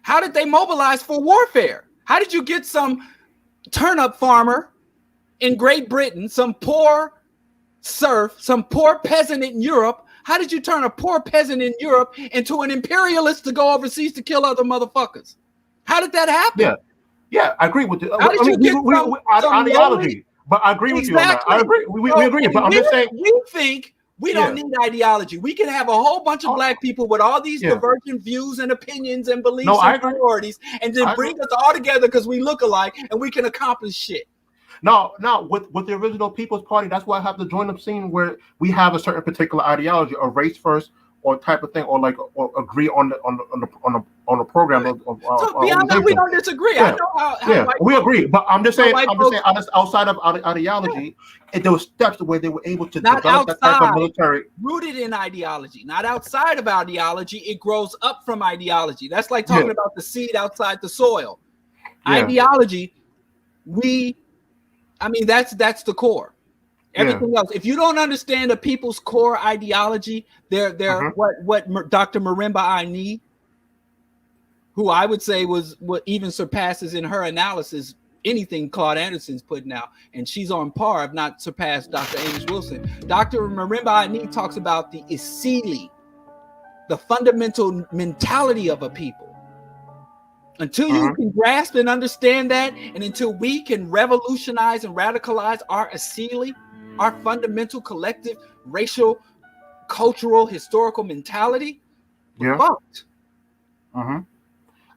How did they mobilize for warfare? How did you get some turnip farmer in Great Britain, some poor serf, some poor peasant in Europe? How did you turn a poor peasant in Europe into an imperialist to go overseas to kill other motherfuckers? How did that happen? Yeah, I agree with you. How did you get ideology? But I agree with you on that. I agree. We agree. But I'm just saying. We think we don't need ideology. We can have a whole bunch of black people with all these divergent views and opinions and beliefs and priorities, and then bring us all together because we look alike and we can accomplish shit. No, with the original People's Party, that's why I have to join up scene where we have a certain particular ideology, or race first, or type of thing, or agree on the program. So beyond that, we don't disagree. I know how we agree, but I'm just saying outside of ideology, there were steps where they were able to develop that type of military rooted in ideology, not outside of ideology. It grows up from ideology. That's like talking about the seed outside the soil. Ideology, that's the core. Everything else. If you don't understand a people's core ideology, they're what Dr. Marimba Aini, who I would say was what even surpasses in her analysis anything Claude Anderson's putting out, and she's on par, if not surpassed, Dr. Amos Wilson. Dr. Marimba Aini talks about the Isili, the fundamental mentality of a people. Until you can grasp and understand that, and until we can revolutionize and radicalize our Asili, our fundamental collective racial, cultural, historical mentality, we're fucked.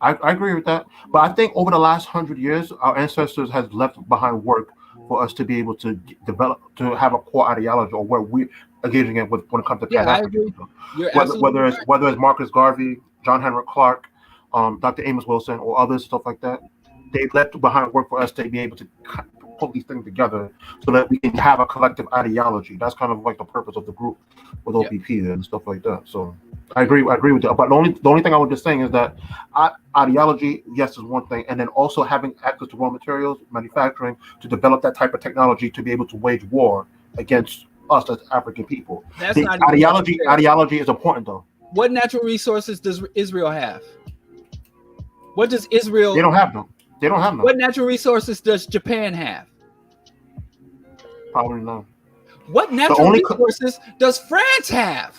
I agree with that. But I think over the last 100 years, our ancestors has left behind work for us to be able to develop, to have a core ideology or what we're engaging in with when it comes to Pan-Africanism. Whether it's Marcus Garvey, John Henrik Clark, Dr. Amos Wilson, or others, stuff like that, they left behind work for us to be able to put these things together so that we can have a collective ideology. That's kind of like the purpose of the group with OPP and stuff like that. So I agree with that. But the only thing I was just saying is that ideology, yes, is one thing, and then also having access to raw materials, manufacturing, to develop that type of technology to be able to wage war against us as African people. Ideology is important, though. What natural resources does Israel have? What does Israel? They don't have them. What natural resources does Japan have? Probably none. What natural resources does France have?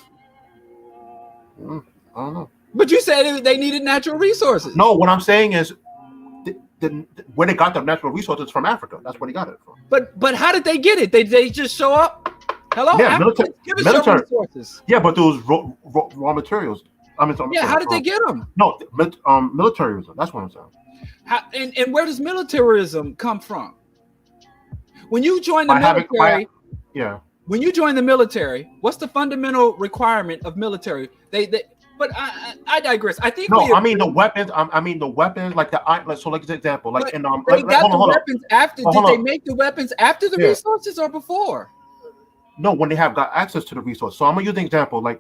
I don't know. But you said they needed natural resources. No, what I'm saying is, where they got the natural resources from Africa. That's where they got it from. But how did they get it? They just show up. Hello, yeah, give us your resources. Yeah, but those raw materials. How did they get them? No, militarism. That's what I'm saying. And where does militarism come from? When you join the military, when you join the military, what's the fundamental requirement of military? But I digress. I think I mean the weapons. I mean the weapons, like so, like an example, like they got the weapons after. Did they make the weapons after the resources or before? No, when they have got access to the resource. So I'm gonna use an example, like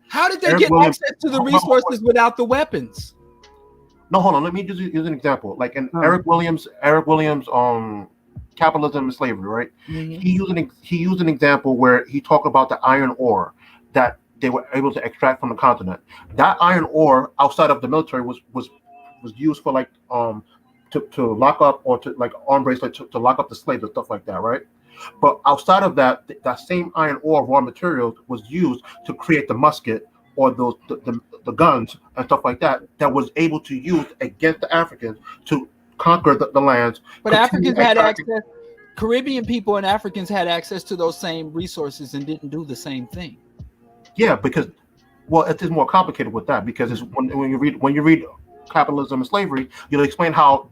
how did they get access to the resources without the weapons? No, hold on. Let me just use an example. Like in Eric Williams, Capitalism and Slavery, right? He used an example where he talked about the iron ore that they were able to extract from the continent. That iron ore outside of the military was used for like to lock up, or to like arm bracelet to lock up the slaves and stuff like that, right? But outside of that, that same iron ore raw material was used to create the musket or the guns and stuff like that was able to use against the Africans to conquer the lands. But Africans had access. Caribbean people and Africans had access to those same resources and didn't do the same thing. Yeah, because it is more complicated with that, because it's when you read Capitalism and Slavery, you'll explain how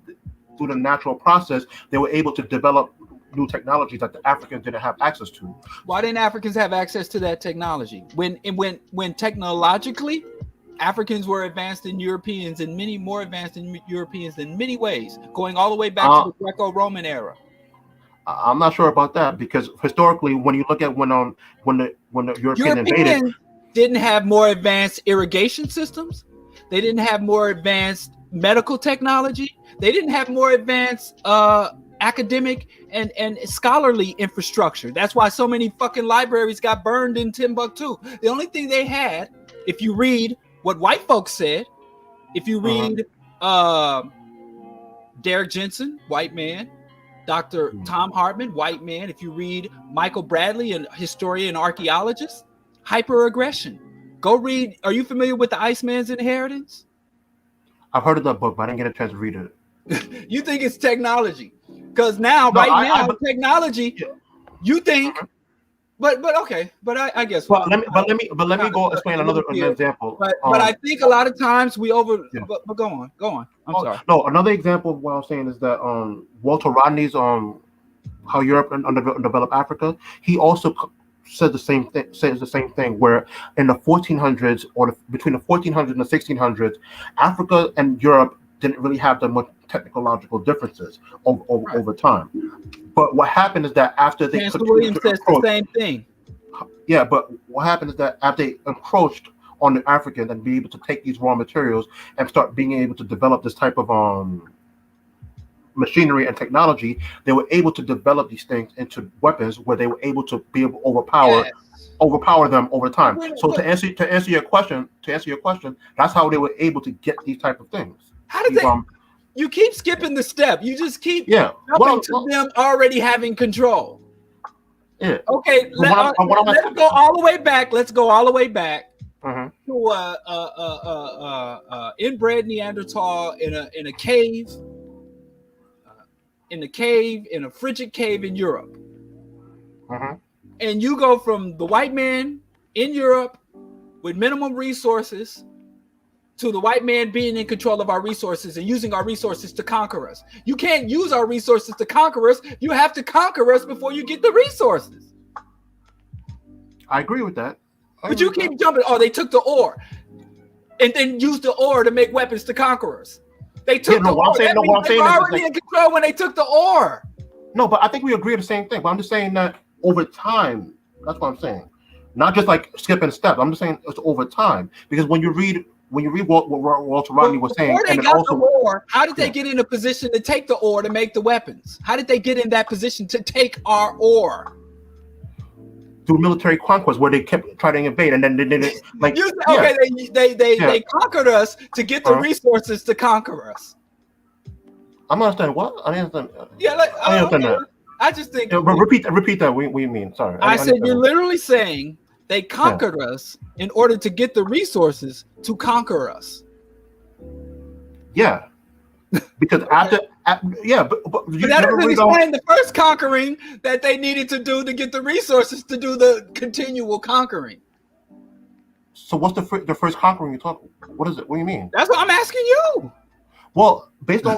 through the natural process they were able to develop new technologies that the Africans didn't have access to. Why didn't Africans have access to that technology? When technologically Africans were advanced than Europeans, and many more advanced than Europeans in many ways, going all the way back to the Greco-Roman era. I'm not sure about that, because historically, when you look at when the Europeans invaded, didn't have more advanced irrigation systems. They didn't have more advanced medical technology. They didn't have more advanced academic and scholarly infrastructure. That's why so many fucking libraries got burned in Timbuktu. The only thing they had, if you read what white folks said, if you read Derek Jensen, white man, Dr. Tom Hartman, white man, if you read Michael Bradley, a historian and archaeologist, hyperaggression. Go read. Are you familiar with the Iceman's Inheritance? I've heard of that book, but I didn't get a chance to read it. You think it's technology? Because now, technology, you think, but okay, but I guess. Let me go explain another example. But I think a lot of times we But go on. I'm sorry. No, another example of what I'm saying is that Walter Rodney's How Europe Underdeveloped Africa. He also says the same thing. Where in the 1400s or between the 1400s and the 1600s, Africa and Europe didn't really have that much technological differences over time. But what happened is that after they Chancellor Williams says the same thing. Yeah, but what happened is that after they encroached on the Africans and be able to take these raw materials and start being able to develop this type of machinery and technology, they were able to develop these things into weapons where they were able to be able to overpower them over time. So to answer your question, that's how they were able to get these type of things. How did they? You keep skipping the step. You just keep jumping to them already having control. Yeah. Okay. Let's go all the way back. Let's go all the way back to inbred Neanderthal in a cave. In a frigid cave in Europe. And you go from the white man in Europe with minimum resources to the white man being in control of our resources and using our resources to conquer us. You can't use our resources to conquer us. You have to conquer us before you get the resources. I agree with that. But you keep jumping. Oh, they took the ore and then used the ore to make weapons to conquer us. They took the ore. They were already in control when they took the ore. No, but I think we agree on the same thing. But I'm just saying that over time, that's what I'm saying. Not just like skipping steps. I'm just saying it's over time. Because when you read what Walter Rodney was saying, and got also, the ore, how did they get in a position to take the ore to make the weapons? How did they get in that position to take our ore? Through military conquest, where they kept trying to invade, and then they didn't like. They conquered us to get the resources to conquer us. I'm not understanding what I understand. I understand that. I just think. Repeat that. What do you mean? Sorry. I said you're literally saying they conquered us in order to get the resources to conquer us. Yeah. Because but that doesn't explain the first conquering that they needed to do to get the resources to do the continual conquering. So what's the first conquering you talk? What is it? What do you mean? That's what I'm asking you. Well, based on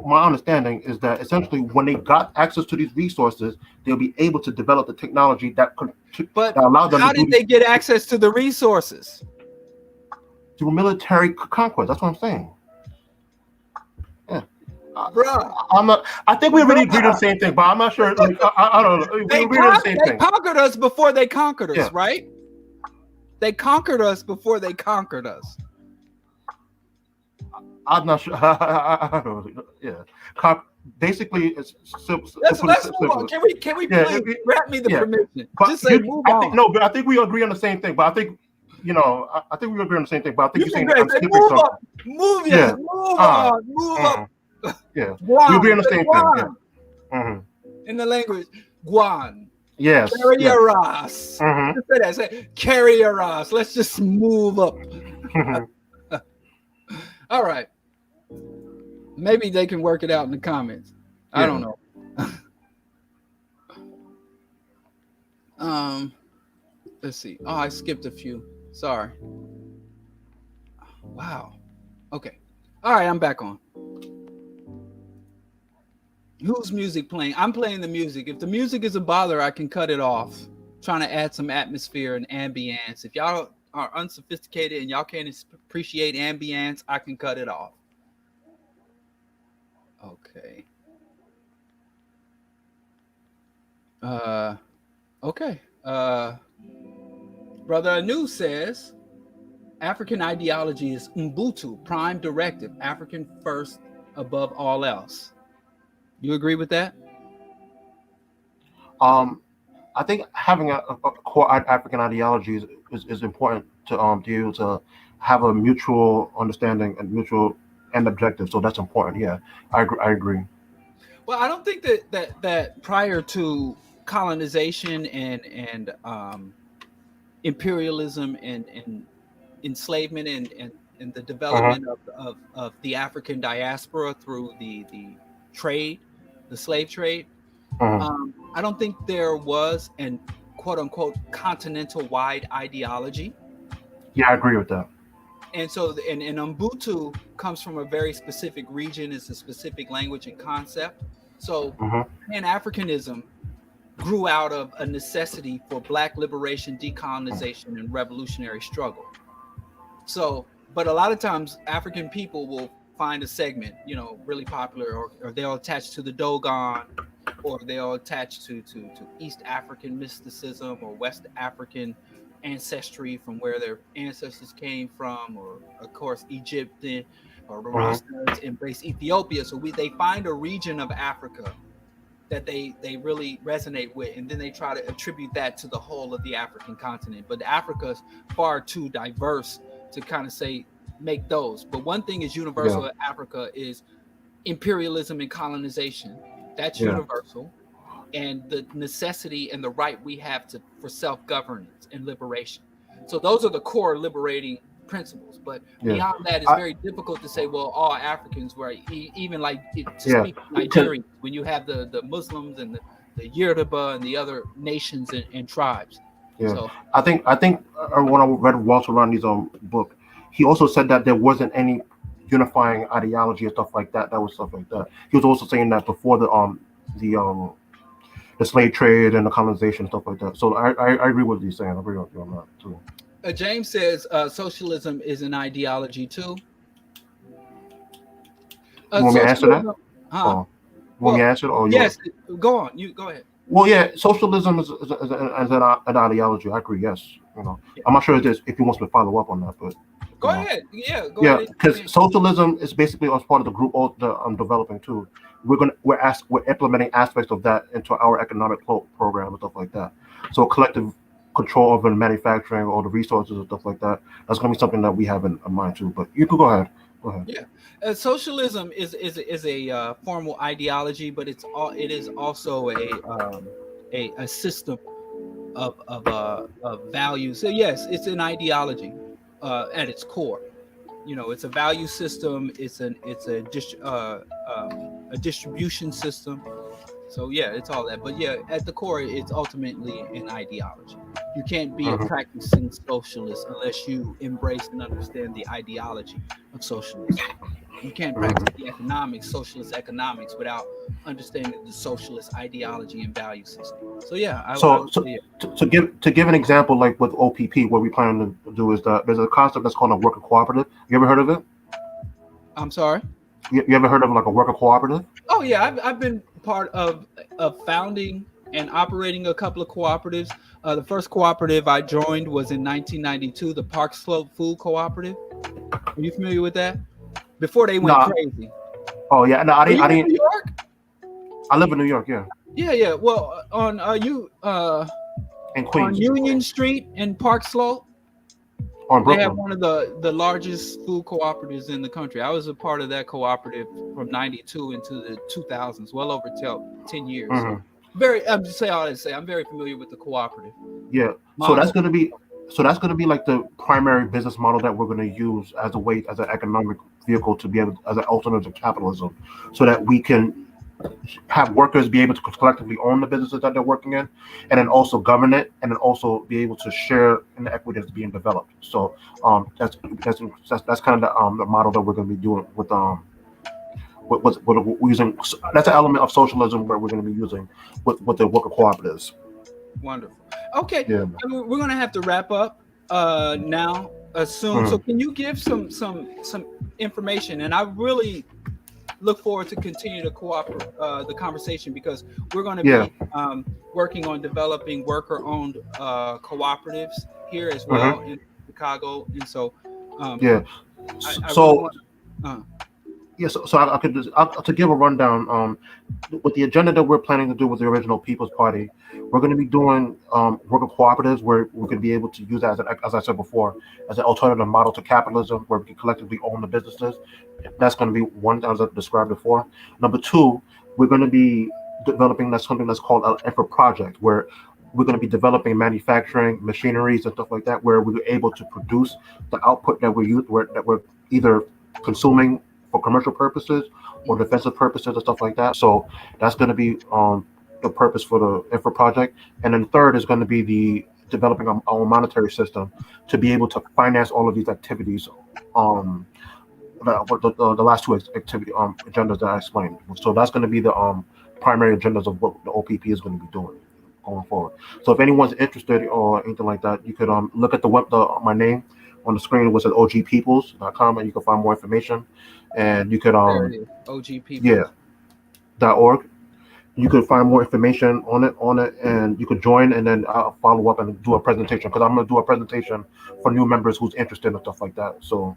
my understanding is that essentially when they got access to these resources, they'll be able to develop the technology that allowed them. How did they get access to the resources? Through military conquest. That's what I'm saying. Yeah, bro. I think we already agreed on the same thing, but I'm not sure. Like, I don't know. They conquered us before they conquered us, right? They conquered us before they conquered us. I'm not sure. I don't know. Yeah. Basically, it's simple. Let's move on. Can we please grant me the permission? But just say move on. But I think we agree on the same thing. But I think, I think we agree on the same thing. But I think you're saying I'm skipping move something. Up. Move on. Move up. Yeah. Guan. We agree on the same thing. Yeah. In the language, Guan. Yes. Carry your ass. Say carry your ass. Let's just move up. All right. Maybe they can work it out in the comments. I don't know. Let's see. Oh, I skipped a few. Sorry. Wow. Okay. All right, I'm back on. Whose music playing? I'm playing the music. If the music is a bother, I can cut it off. Trying to add some atmosphere and ambience. If y'all are unsophisticated and y'all can't appreciate ambience, I can cut it off. Okay. Okay. Brother Anu says African ideology is Ubuntu, prime directive, African first above all else. You agree with that? I think having a core African ideology is important to be able to have a mutual understanding and mutual end objective. So that's important. Yeah, I agree. Well, I don't think that prior to colonization and imperialism and enslavement and the development of the African diaspora through the trade, the slave trade. I don't think there was an quote unquote continental wide ideology. Yeah, I agree with that. And so, and Ubuntu comes from a very specific region. It's a specific language and concept. So Pan-Africanism grew out of a necessity for Black liberation, decolonization, and revolutionary struggle. So, but a lot of times African people will find a segment, really popular, or they'll attach to the Dogon, or they'll attach to East African mysticism or West African ancestry from where their ancestors came from, or of course Egyptian or the Rastas embrace Ethiopia. So they find a region of Africa that they really resonate with, and then they try to attribute that to the whole of the African continent. But Africa's far too diverse to kind of say make those. But one thing is universal in Africa is imperialism and colonization. That's universal, and the necessity and the right we have for self-governance and liberation. So those are the core liberating principles. But beyond that, it's very difficult to say, well, all Africans were even like to speak Nigerians when you have the Muslims and the Yoruba and the other nations and tribes. Yeah. So I think when I read Walter Rodney's book, he also said that there wasn't any unifying ideology and stuff like that. That was stuff like that. He was also saying that before the slave trade and the colonization and stuff like that. So I agree with what he's saying. I agree with you on that too. James says socialism is an ideology too. You want me to answer that? Want me to answer it? Or yes, go on. You go ahead. Well, yeah, socialism is an ideology. I agree. Yes, I'm not sure if he wants me to follow up on that, but go ahead. Yeah, go ahead. Yeah, because socialism is basically as part of the group that I'm developing too. We're implementing aspects of that into our economic program and stuff like that. So collective control over the manufacturing or the resources and stuff like that. That's going to be something that we have in mind too. But you can go ahead. Yeah, socialism is a formal ideology, but it is also a system of values. So yes, it's an ideology at its core. It's a value system. It's a distribution system. So yeah, it's all that. But yeah, at the core, it's ultimately an ideology. You can't be a practicing socialist unless you embrace and understand the ideology of socialism. You can't practice the socialist economics, without understanding the socialist ideology and value system. So yeah. To give an example, like with OPP, what we plan to do is that there's a concept that's called a worker cooperative. You ever heard of it? I'm sorry. You ever heard of like a worker cooperative? Oh yeah, I've been part of founding and operating a couple of cooperatives. The first cooperative I joined was in 1992, the Park Slope Food Cooperative. Are you familiar with that? Before they went crazy. Oh yeah, no, I didn't. In New York? I live in New York. Yeah. Yeah. Well, in Queens, on Union Street in Park Slope. They have one of the largest food cooperatives in the country. I was a part of that cooperative from 92 into the 2000s, well over 10 years. I'm just saying all that to say I'm very familiar with the cooperative. Yeah. So that's going to be like the primary business model that we're going to use as an economic vehicle to be able, as an alternative to capitalism, so that we can have workers be able to collectively own the businesses that they're working in, and then also govern it, and then also be able to share in the equity that's being developed. So that's kind of the model that we're going to be doing with what we're using. That's an element of socialism where we're going to be using with the worker cooperatives. Wonderful. Okay, yeah. We're going to have to wrap up now soon. So can you give some information? And I really look forward to continue to cooperate the conversation, because we're going to be working on developing worker-owned cooperatives here as well in Chicago, and so So I could just to give a rundown with the agenda that we're planning to do with the Original People's Party. We're going to be doing worker cooperatives where we're going to be able to use that as I said before, as an alternative model to capitalism, where we can collectively own the businesses. That's going to be one, as I described before. Number two, we're going to be developing something that's called an effort project, where we're going to be developing manufacturing machineries and stuff like that, where we're able to produce the output that we're either consuming for commercial purposes or defensive purposes and stuff like that. So that's going to be the purpose for the infra project. And then third is going to be the developing our monetary system to be able to finance all of these activities. The last two agendas that I explained. So that's going to be the primary agendas of what the OPP is going to be doing going forward. So if anyone's interested or anything like that, you could look at my name on the screen, which is ogpeoples.com, and you can find more information. And you could .org. You could find more information on it, and you could join, and then I'll follow up and do a presentation, because I'm going to do a presentation for new members who's interested and stuff like that. So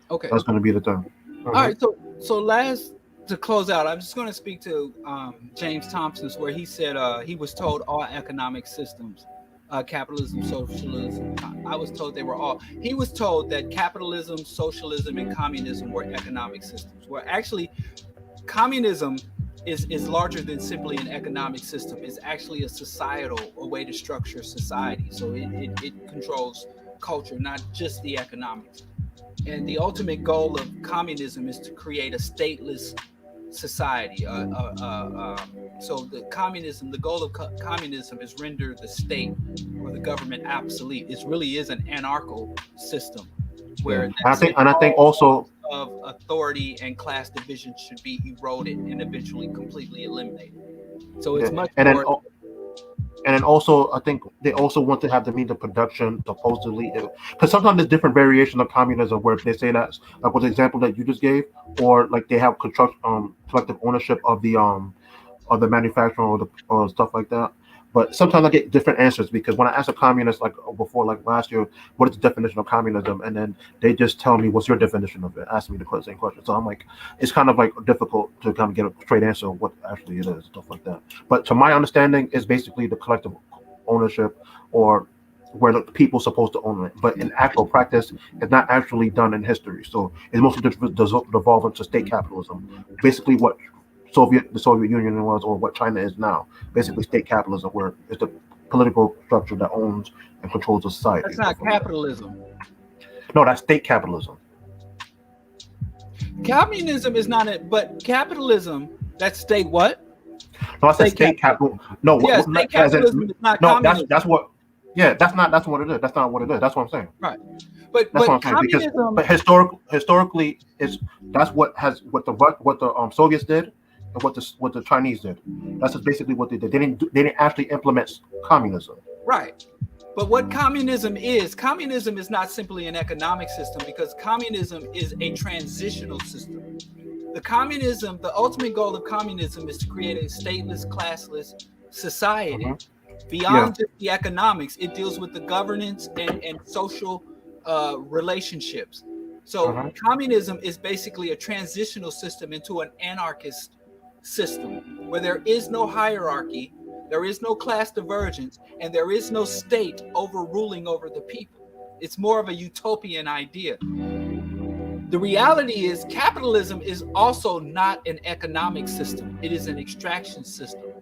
that's going to be the thing. All right, so last to close out, I'm just going to speak to James Thompson's, where he said he was told all economic systems, capitalism, socialism. I was told they were all. He was told that capitalism, socialism, and communism were economic systems. Where actually, communism is larger than simply an economic system. It's actually a way to structure society. So it controls culture, not just the economics. And the ultimate goal of communism is to create a stateless society. So the goal of communism is render the state or the government obsolete. It really is an anarcho system where I think also of authority and class division should be eroded and eventually completely eliminated. So it's much more. And then also, I think they also want to have the means of production, supposedly, because sometimes there's different variations of communism where they say that, like with the example that you just gave, or like they have collective ownership of the manufacturing or stuff like that. But sometimes I get different answers because when I ask a communist, like before, like last year, what is the definition of communism? And then they just tell me, what's your definition of it? Ask me the same question. So I'm like, it's kind of like difficult to kind of get a straight answer of what actually it is, stuff like that. But to my understanding, it's basically the collective ownership or where the people are supposed to own it. But in actual practice, it's not actually done in history. So it's mostly just devolved into state capitalism. Basically what the Soviet Union was, or what China is now, basically state capitalism, where it's the political structure that owns and controls the society. That's not capitalism. No, that's state capitalism. Communism is not it, but capitalism, that's state what? No, I said state capital. No, state capitalism is not communism. That's what. Yeah, that's what it is. That's not what it is. That's what I'm saying. Right. But communism, but historically, that's what the Soviets did. And what the Chinese did. That's just basically what they did. They didn't actually implement communism. Right. But what communism is not simply an economic system, because communism is a transitional system. The ultimate goal of communism is to create a stateless, classless society. Beyond just the economics, it deals with the governance and social relationships. So communism is basically a transitional system into an anarchist system where there is no hierarchy, there is no class divergence, and there is no state overruling over the people. It's more of a utopian idea. The reality is capitalism is also not an economic system. It is an extraction system.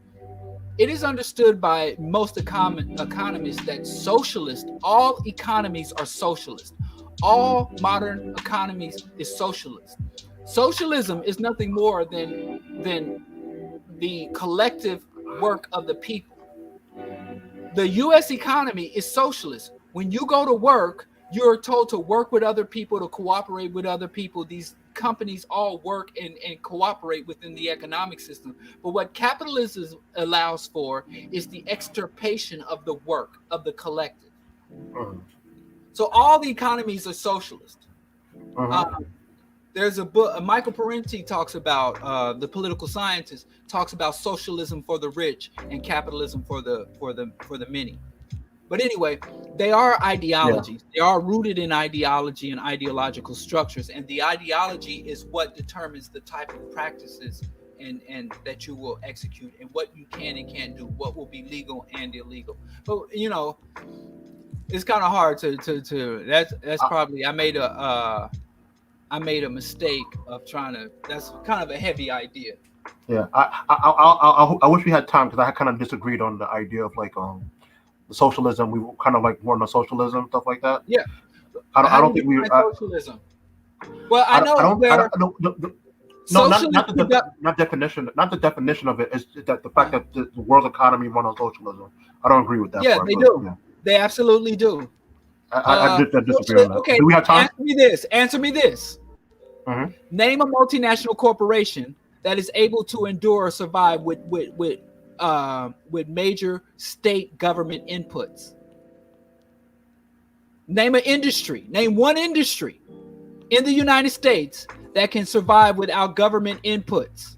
It is understood by most economists that all economies are socialist. All modern economies is socialist. Socialism is nothing more than the collective work of the people. The U.S. economy is socialist. When you go to work, you're told to work with other people, to cooperate with other people. These companies all work and cooperate within the economic system. But what capitalism allows for is the extirpation of the work of the collective. So all the economies are socialist. There's a book, Michael Parenti talks about, the political scientist talks about socialism for the rich and capitalism for the many. But anyway, they are ideologies. They are rooted in ideology and ideological structures, and the ideology is what determines the type of practices and that you will execute, and what you can and can't do, what will be legal and illegal. But it's kind of hard to that's probably I made a mistake of trying to. That's kind of a heavy idea. Yeah, I wish we had time, because I kind of disagreed on the idea of like socialism. We were kind of like more on socialism, stuff like that. Yeah, I don't think we socialism. Well, I know not the definition of it. It's that the fact that the world's economy run on socialism. I don't agree with that. Yeah, they do. Yeah. They absolutely do. I disagree on that. Okay, do we have time? Answer me this. Name a multinational corporation that is able to endure or survive with major state government inputs. Name an industry. Name one industry in the United States that can survive without government inputs.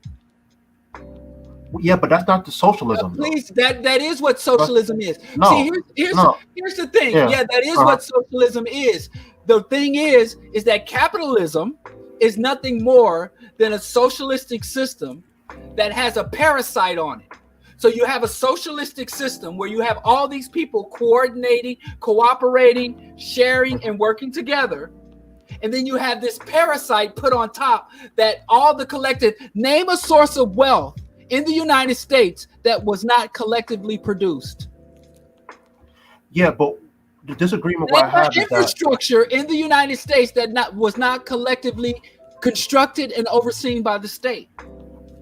Yeah, but that's not the socialism. Please, that is what socialism is. No, see, here's the thing. Yeah, that is what socialism is. The thing is that capitalism is nothing more than a socialistic system that has a parasite on it. So you have a socialistic system where you have all these people coordinating, cooperating, sharing, and working together. And then you have this parasite put on top that all the collective, name a source of wealth in the United States that was not collectively produced. Yeah, but the disagreement what I have is that infrastructure in the United States that was not collectively constructed and overseen by the state.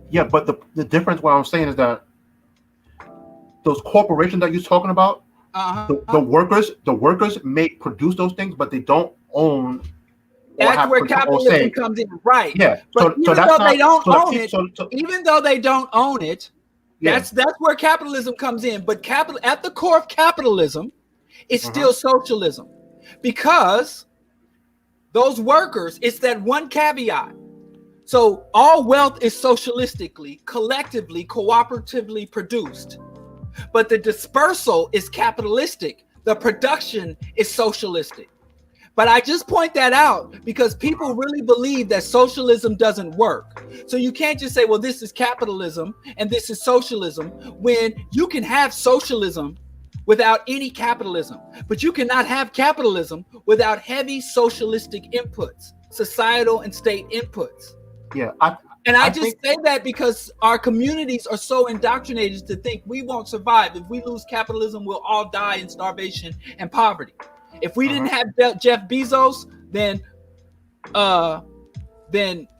Yeah, but the difference what I'm saying is that those corporations that you're talking about, the workers produce those things, but they don't own. That's where capitalism comes in, right? Yeah. But even though they don't own it, even though they don't own it, that's where capitalism comes in. But at the core of capitalism is still socialism, because those workers, it's that one caveat. So all wealth is socialistically, collectively, cooperatively produced. But the dispersal is capitalistic. The production is socialistic. But I just point that out because people really believe that socialism doesn't work. So you can't just say, well, this is capitalism and this is socialism, when you can have socialism without any capitalism. But you cannot have capitalism without heavy socialistic inputs, societal and state inputs. Yeah. I just say that because our communities are so indoctrinated to think we won't survive. If we lose capitalism, we'll all die in starvation and poverty. If we didn't have Jeff Bezos, then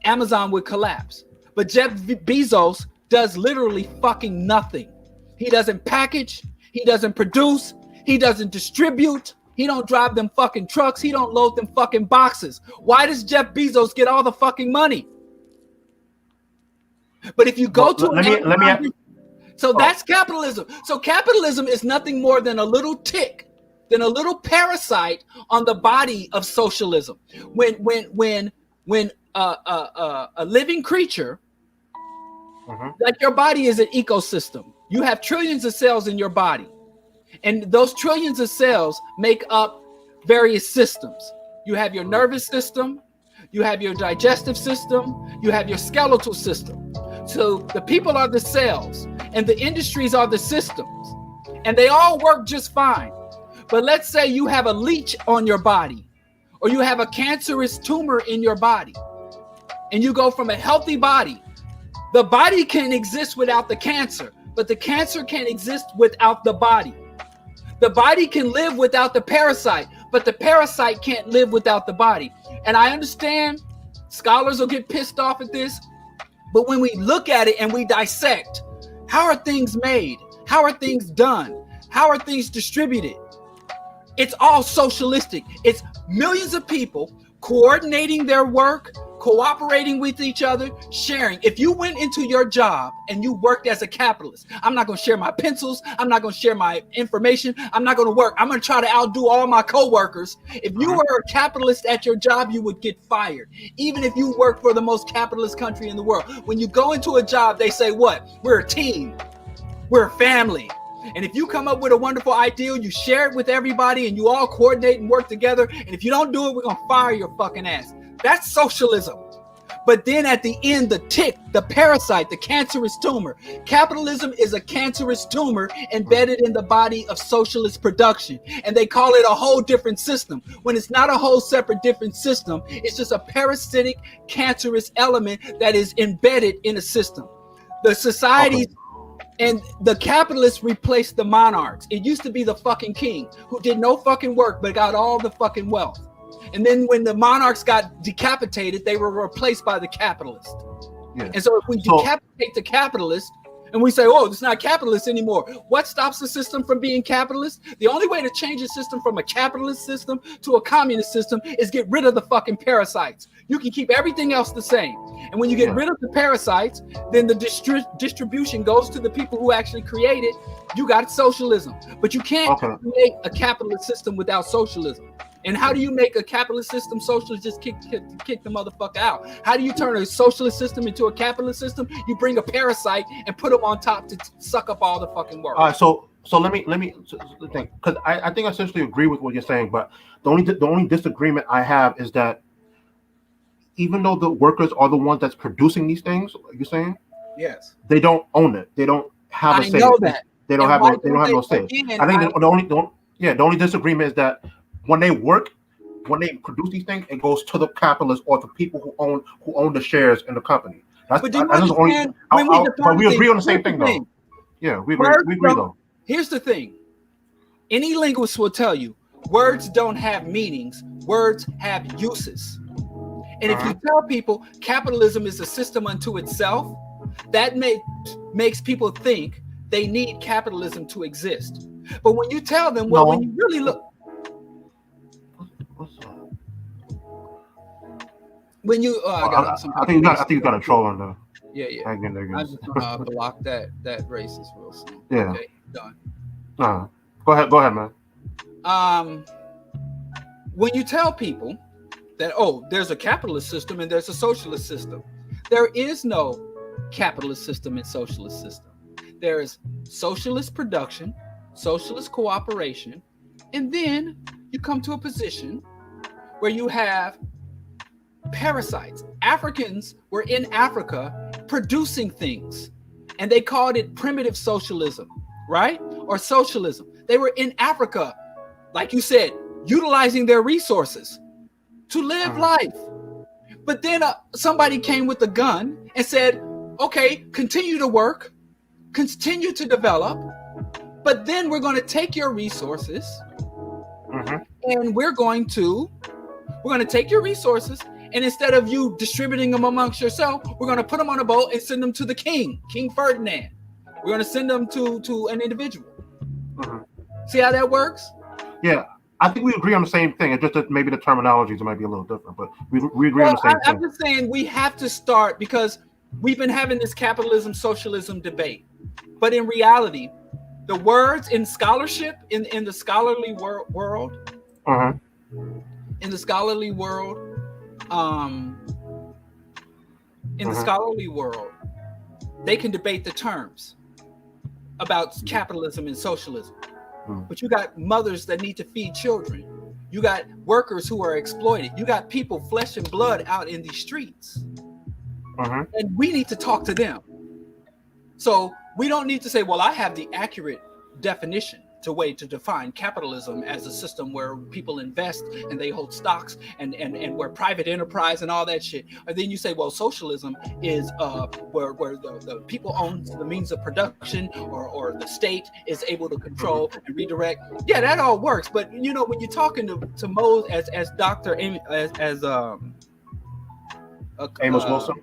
Amazon would collapse. But Jeff Bezos does literally fucking nothing. He doesn't package. He doesn't produce. He doesn't distribute. He don't drive them fucking trucks. He don't load them fucking boxes. Why does Jeff Bezos get all the fucking money? But if you go that's capitalism. So capitalism is nothing more than a little tick, than a little parasite on the body of socialism. When a living creature, like your body is an ecosystem. You have trillions of cells in your body, and those trillions of cells make up various systems. You have your nervous system, you have your digestive system, you have your skeletal system. So the people are the cells and the industries are the systems, and they all work just fine. But let's say you have a leech on your body, or you have a cancerous tumor in your body, and you go from a healthy body. The body can exist without the cancer, but the cancer can't exist without the body. The body can live without the parasite, but the parasite can't live without the body. And I understand scholars will get pissed off at this, but when we look at it and we dissect, how are things made? How are things done? How are things distributed? It's all socialistic. It's millions of people coordinating their work, cooperating with each other, sharing. If you went into your job and you worked as a capitalist, I'm not going to share my pencils. I'm not going to share my information. I'm not going to work. I'm going to try to outdo all my coworkers. If you were a capitalist at your job, you would get fired. Even if you work for the most capitalist country in the world. When you go into a job, they say, what? We're a team. We're a family. And if you come up with a wonderful ideal, you share it with everybody and you all coordinate and work together. And if you don't do it, we're going to fire your fucking ass. That's socialism. But then at the end, the tick, the parasite, the cancerous tumor. Capitalism is a cancerous tumor embedded in the body of socialist production. And they call it a whole different system. When it's not a whole separate different system, it's just a parasitic, cancerous element that is embedded in a system. The societies and the capitalists replaced the monarchs. It used to be the fucking king who did no fucking work but got all the fucking wealth. And then when the monarchs got decapitated, they were replaced by the capitalists. Yeah. And so if we decapitate the capitalist and we say, oh, it's not capitalist anymore, what stops the system from being capitalist? The only way to change a system from a capitalist system to a communist system is get rid of the fucking parasites. You can keep everything else the same. And when you get rid of the parasites, then the distribution goes to the people who actually create it. You got socialism. But you can't make a capitalist system without socialism. And how do you make a capitalist system socialist? Just kick the motherfucker out. How do you turn a socialist system into a capitalist system? You bring a parasite and put them on top to suck up all the fucking work. All right, so let me think, because I think I essentially agree with what you're saying, but the only disagreement I have is that even though the workers are the ones that's producing these things, you're saying, Yes, they don't own it. They don't have a I say. know that. They don't And have why no. They don't don't have they? no say. Again, I think the only disagreement is that when they work, when they produce these things, it goes to the capitalists or the people who own the shares in the company. That's but do you that's the only. understand when we But define we things? agree on the same Here's the thing, though. thing. Yeah, we agree. Words We agree, don't. though. Here's the thing. Any linguist will tell you words don't have meanings. Words have uses. And if you tell people capitalism is a system unto itself, that makes people think they need capitalism to exist. But when you tell them, well, when you really look, when you, I think you got a troll on there. Yeah. I just block that racist real soon. Yeah. Okay, done. Go ahead, man. When you tell people that, oh, there's a capitalist system and there's a socialist system, there is no capitalist system and socialist system. There is socialist production, socialist cooperation, and then you come to a position where you have parasites. Africans were in Africa producing things, and they called it primitive socialism, right? Or socialism. They were in Africa, like you said, utilizing their resources to live life. But then somebody came with a gun and said, okay, continue to work, continue to develop, but then we're going to take your resources and we're going to take your resources, and instead of you distributing them amongst yourself, we're going to put them on a boat and send them to the king, King Ferdinand. We're going to send them to an individual. See how that works? Yeah, I think we agree on the same thing. It's just that maybe the terminologies might be a little different, but we agree on the same thing. I'm just saying we have to start, because we've been having this capitalism, socialism debate. But in reality, the words in scholarship, in the scholarly world, in the scholarly world, they can debate the terms about capitalism and socialism. But you got mothers that need to feed children. You got workers who are exploited. You got people, flesh and blood, out in these streets. And we need to talk to them. So we don't need to say, well, I have the accurate definition to define capitalism as a system where people invest and they hold stocks and where private enterprise and all that shit. And then you say, well, socialism is where the people own the means of production, or the state is able to control and redirect. Yeah, that all works. But you know, when you're talking to Mose as Dr. Amos Wilson?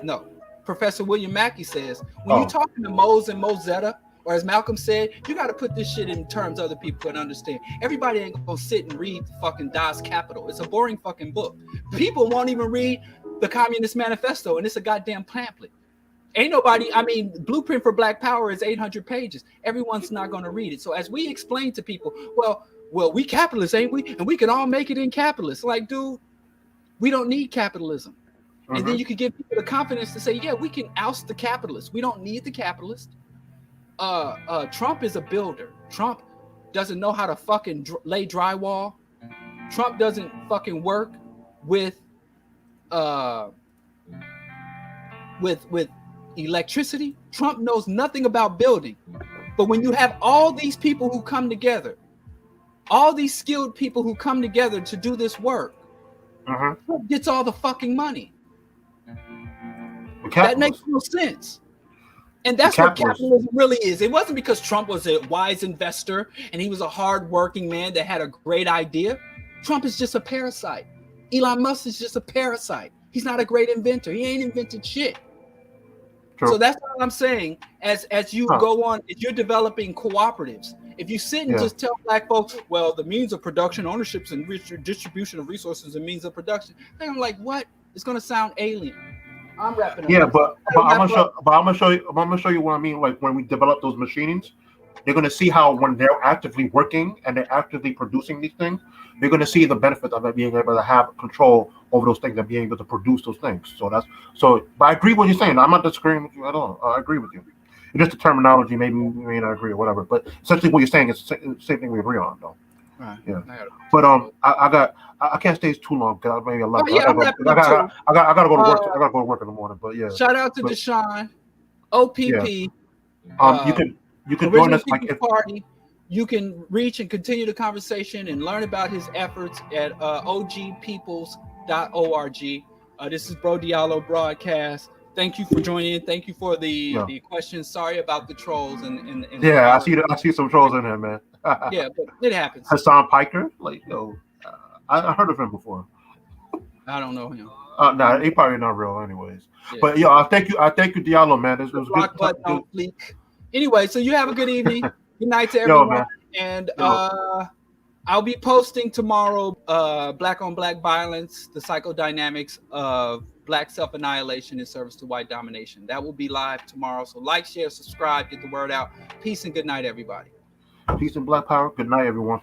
No, Professor William Mackey says, when you're talking to Mose and Mosetta, or as Malcolm said, you got to put this shit in terms other people can understand. Everybody ain't gonna sit and read fucking Das Kapital. It's a boring fucking book. People won't even read the Communist Manifesto, and it's a goddamn pamphlet. Ain't nobody, I mean, Blueprint for Black Power is 800 pages. Everyone's not gonna read it. So as we explain to people, well, we capitalists, ain't we? And we can all make it in capitalists. Like, dude, we don't need capitalism. And then you can give people the confidence to say, yeah, we can oust the capitalists. We don't need the capitalists. Trump is a builder. Trump doesn't know how to fucking lay drywall. Trump doesn't fucking work with electricity. Trump knows nothing about building. But when you have all these people who come together, all these skilled people who come together to do this work, Trump gets all the fucking money. That makes no sense. And that's what capitalism really is. It wasn't because Trump was a wise investor and he was a hard-working man that had a great idea. Trump is just a parasite. Elon Musk is just a parasite. He's not a great inventor. He ain't invented shit. True. So that's what I'm saying. As you go on, if you're developing cooperatives, if you sit and just tell black folks, well, the means of production, ownerships, and distribution of resources and means of production, then I'm like, what? It's going to sound alien. I'm wrapping up. Yeah, but I'm gonna show you what I mean. Like when we develop those machines, they're gonna see how when they're actively working and they're actively producing these things, they're gonna see the benefit of it being able to have control over those things and being able to produce those things. But I agree with what you're saying. I'm not disagreeing with you at all. I agree with you. It's just the terminology. Maybe we may not agree or whatever. But essentially, what you're saying is the same thing we agree on, though. Right. Yeah. But I can't stay too long because maybe I love. Oh, yeah, I'm wrapping up too. I gotta go to work. I gotta go to work in the morning. But yeah. Shout out to Deshawn, OPP. Yeah. You can join Original us like People's Party. You can reach and continue the conversation and learn about his efforts at ogpeoples.org. This is BroDiallo broadcast. Thank you for joining in. Thank you for the questions. Sorry about the trolls and yeah, I see some trolls in there, man. Yeah, but it happens. Hassan Piker, like I heard of him before. I don't know him. Nah, he probably not real, anyways. Yeah. But yeah, I thank you, Diallo, man. It was good. Button on fleek. Anyway, so you have a good evening. Good night to everyone. Man. And I'll be posting tomorrow Black on Black violence, the psychodynamics of Black self-annihilation in service to white domination. That will be live tomorrow. So like, share, subscribe, get the word out. Peace and good night, everybody. Peace and Black power. Good night, everyone.